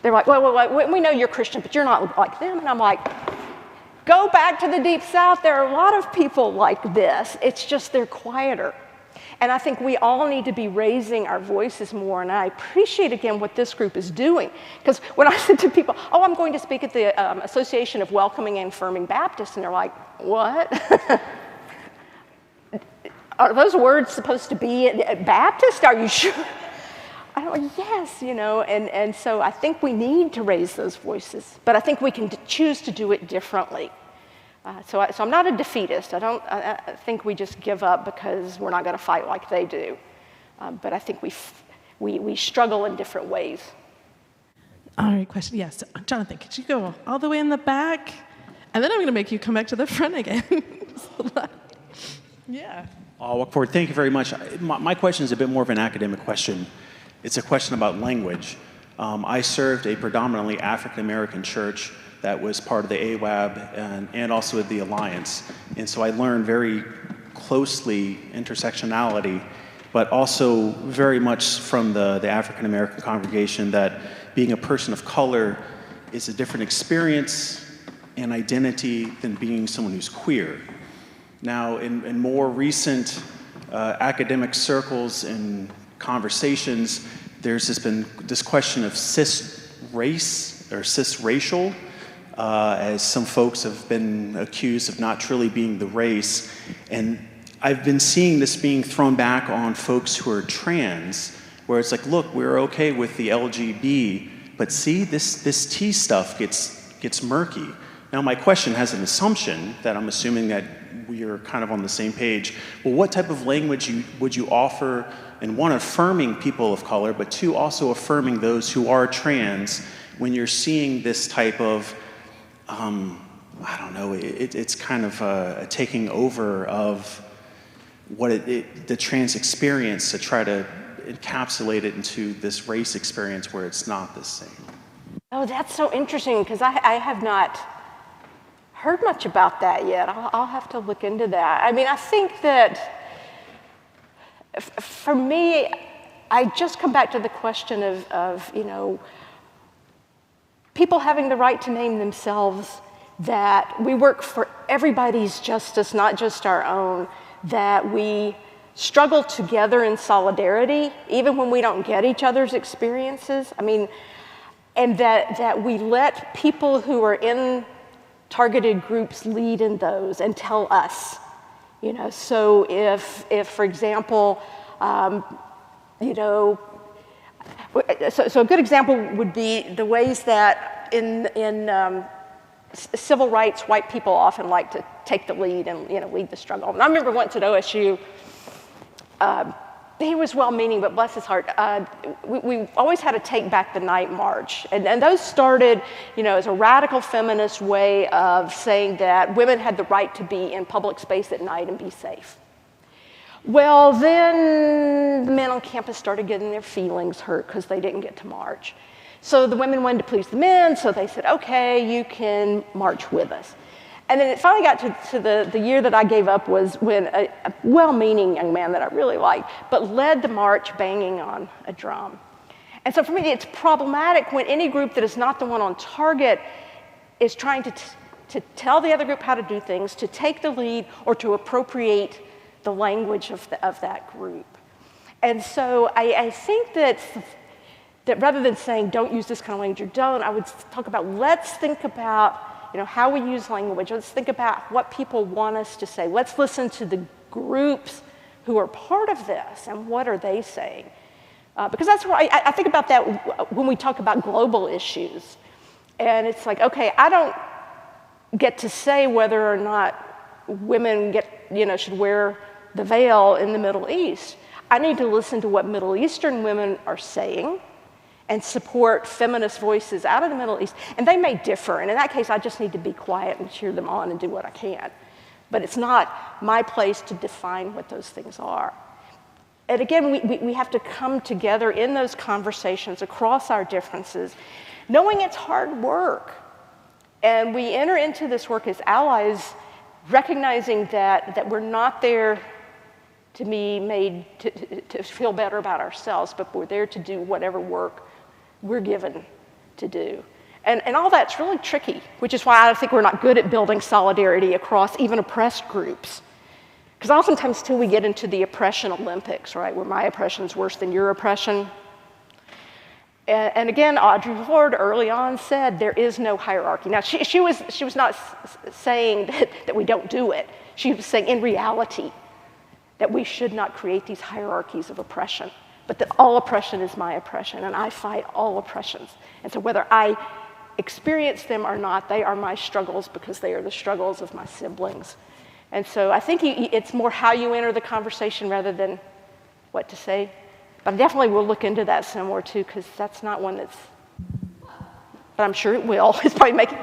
They're like, well, we know you're Christian, but you're not like them. And I'm like, go back to the Deep South. There are a lot of people like this. It's just they're quieter. And I think we all need to be raising our voices more, and I appreciate, again, what this group is doing. Because when I said to people, I'm going to speak at the Association of Welcoming and Affirming Baptists, and they're like, what? Are those words supposed to be Baptist? Are you sure? I'm like, yes, and so I think we need to raise those voices, but I think we can choose to do it differently. So I'm not a defeatist. I think we just give up because we're not going to fight like they do. But I think we struggle in different ways. All right, question. Yes, Jonathan, could you go all the way in the back? And then I'm going to make you come back to the front again. Yeah. I'll walk forward. Thank you very much. My question is a bit more of an academic question. It's a question about language. I served a predominantly African-American church that was part of the AWAB and also the Alliance. And so I learned very closely intersectionality, but also very much from the African-American congregation that being a person of color is a different experience and identity than being someone who's queer. Now, in more recent academic circles and conversations, there's been this question of cis race or cis racial, as some folks have been accused of not truly being the race. And I've been seeing this being thrown back on folks who are trans, where it's like, look, we're okay with the LGB, but see, this T stuff gets murky. Now, my question has an assumption that I'm assuming that we are kind of on the same page. Well, what type of language would you offer, and one, affirming people of color, but two, also affirming those who are trans when you're seeing this type of I don't know, it's kind of a taking over of what the trans experience to try to encapsulate it into this race experience where it's not the same. Oh, that's so interesting, because I have not heard much about that yet. I'll have to look into that. I mean, I think that for me, I just come back to the question of you know, people having the right to name themselves, that we work for everybody's justice, not just our own, that we struggle together in solidarity, even when we don't get each other's experiences. I mean, and that we let people who are in targeted groups lead in those and tell us, you know. So if for example, you know, so a good example would be the ways that in civil rights, white people often like to take the lead and, you know, lead the struggle. And I remember once at OSU, he was well-meaning, but bless his heart, we always had a Take Back the Night march. And those started, you know, as a radical feminist way of saying that women had the right to be in public space at night and be safe. Well, then the men on campus started getting their feelings hurt because they didn't get to march. So the women wanted to please the men, so they said, okay, you can march with us. And then it finally got to the year that I gave up was when a well-meaning young man that I really liked, but led the march banging on a drum. And so for me, it's problematic when any group that is not the one on target is trying to tell the other group how to do things, to take the lead, or to appropriate the language of that group. And so I think that rather than saying don't use this kind of language or don't, I would talk about let's think about, you know, how we use language. Let's think about what people want us to say. Let's listen to the groups who are part of this and what are they saying. Because that's why I think about that when we talk about global issues. And it's like, okay, I don't get to say whether or not women should wear the veil in the Middle East. I need to listen to what Middle Eastern women are saying and support feminist voices out of the Middle East. And they may differ, and in that case, I just need to be quiet and cheer them on and do what I can. But it's not my place to define what those things are. And again, we have to come together in those conversations across our differences, knowing it's hard work. And we enter into this work as allies, recognizing that we're not there to be made to feel better about ourselves, but we're there to do whatever work we're given to do. And all that's really tricky, which is why I think we're not good at building solidarity across even oppressed groups. Because oftentimes, too, we get into the oppression Olympics, right, where my oppression is worse than your oppression. And again, Audre Lorde early on said there is no hierarchy. Now, she was not saying that we don't do it. She was saying in reality that we should not create these hierarchies of oppression, but that all oppression is my oppression, and I fight all oppressions. And so whether I experience them or not, they are my struggles because they are the struggles of my siblings. And so I think it's more how you enter the conversation rather than what to say. But I definitely will look into that some more too, because that's not one that's, but I'm sure it will. It's probably making.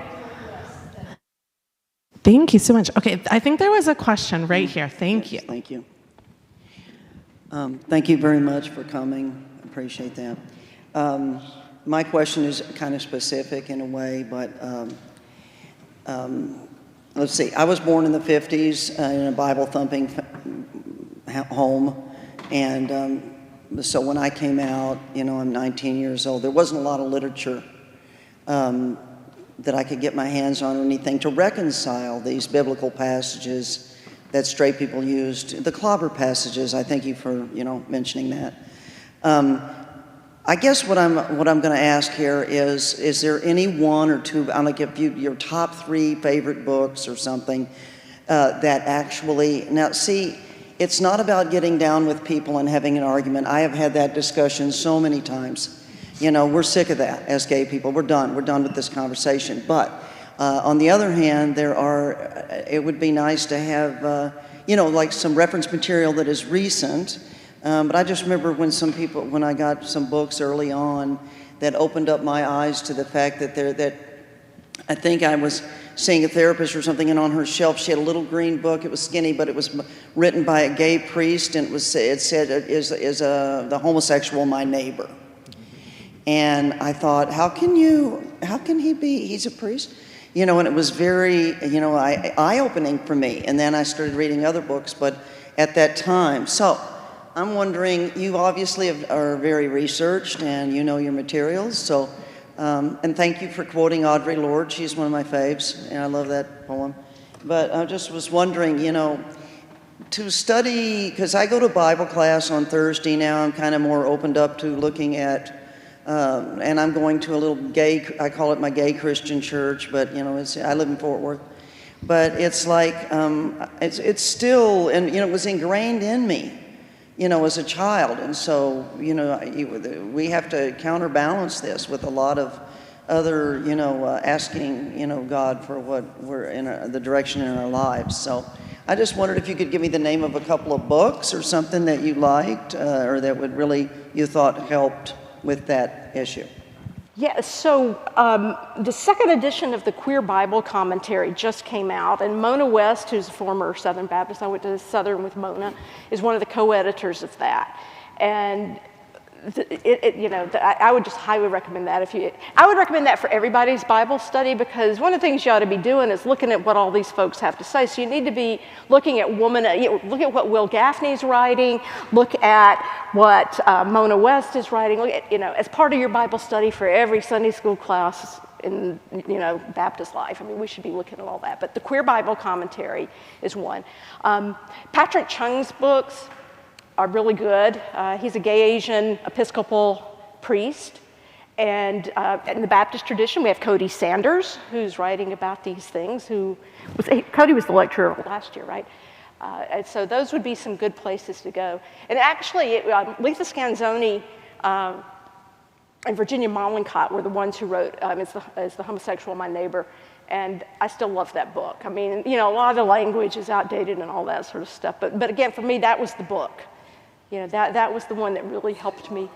Thank you so much. Okay, I think there was a question right here. Thank you. Thank you. Thank you very much for coming. I appreciate that. My question is kind of specific in a way, but let's see. I was born in the 50s in a Bible-thumping home, and so when I came out, I'm 19 years old. There wasn't a lot of literature that I could get my hands on or anything to reconcile these biblical passages that straight people used. The clobber passages, I thank you for, mentioning that. I guess what I'm going to ask here is there any one or two, I'm going to give you your top 3 favorite books or something that actually, now see, it's not about getting down with people and having an argument. I have had that discussion so many times. We're sick of that as gay people. We're done with this conversation. But on the other hand, it would be nice to have, like some reference material that is recent. But I just remember when I got some books early on that opened up my eyes to the fact that I think I was seeing a therapist or something, and on her shelf she had a little green book. It was skinny, but it was written by a gay priest, and it said, "Is the homosexual my neighbor?" And I thought, how can he be? He's a priest. And it was very, eye-opening for me. And then I started reading other books, but at that time. So I'm wondering, you obviously are very researched and you know your materials, so, and thank you for quoting Audre Lorde. She's one of my faves, and I love that poem. But I just was wondering, you know, to study, because I go to Bible class on Thursday now, I'm kind of more opened up to looking at, and I'm going to a little gay, I call it my gay Christian church, but you know, I live in Fort Worth. But it's like, it's still, and you know, it was ingrained in me, you know, as a child. And so, you know, we have to counterbalance this with a lot of other, you know, asking, you know, God for what we're in the direction in our lives. So I just wondered if you could give me the name of a couple of books or something that you liked or that would really, you thought helped with that issue. Yeah, so the second edition of the Queer Bible Commentary just came out, and Mona West, who's a former Southern Baptist, I went to Southern with Mona, is one of the co-editors of that. And I would just highly recommend that. I would recommend that for everybody's Bible study, because one of the things you ought to be doing is looking at what all these folks have to say. So you need to be looking at look at what Will Gaffney's writing, look at what Mona West is writing, look at, as part of your Bible study for every Sunday school class in, Baptist life. I mean, we should be looking at all that. But the Queer Bible Commentary is one. Patrick Chung's books are really good. He's a gay Asian Episcopal priest. And in the Baptist tradition, we have Cody Sanders, who's writing about these things, Cody was the lecturer last year, right? And so those would be some good places to go. And actually, Letha Scanzoni and Virginia Mollenkott were the ones who wrote Is the Homosexual My Neighbor? And I still love that book. I mean, a lot of the language is outdated and all that sort of stuff. But again, for me, that was the book. That was the one that really helped me.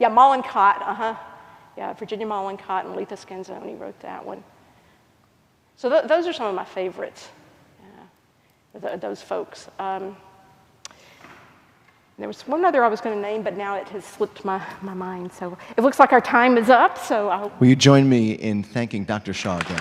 Yeah, Mollenkott, Yeah, Virginia Mollenkott and Letha Scanzoni wrote that one. So those are some of my favorites, those folks. There was one other I was going to name, but now it has slipped my mind. So it looks like our time is up, so Will you join me in thanking Dr. Shaw again?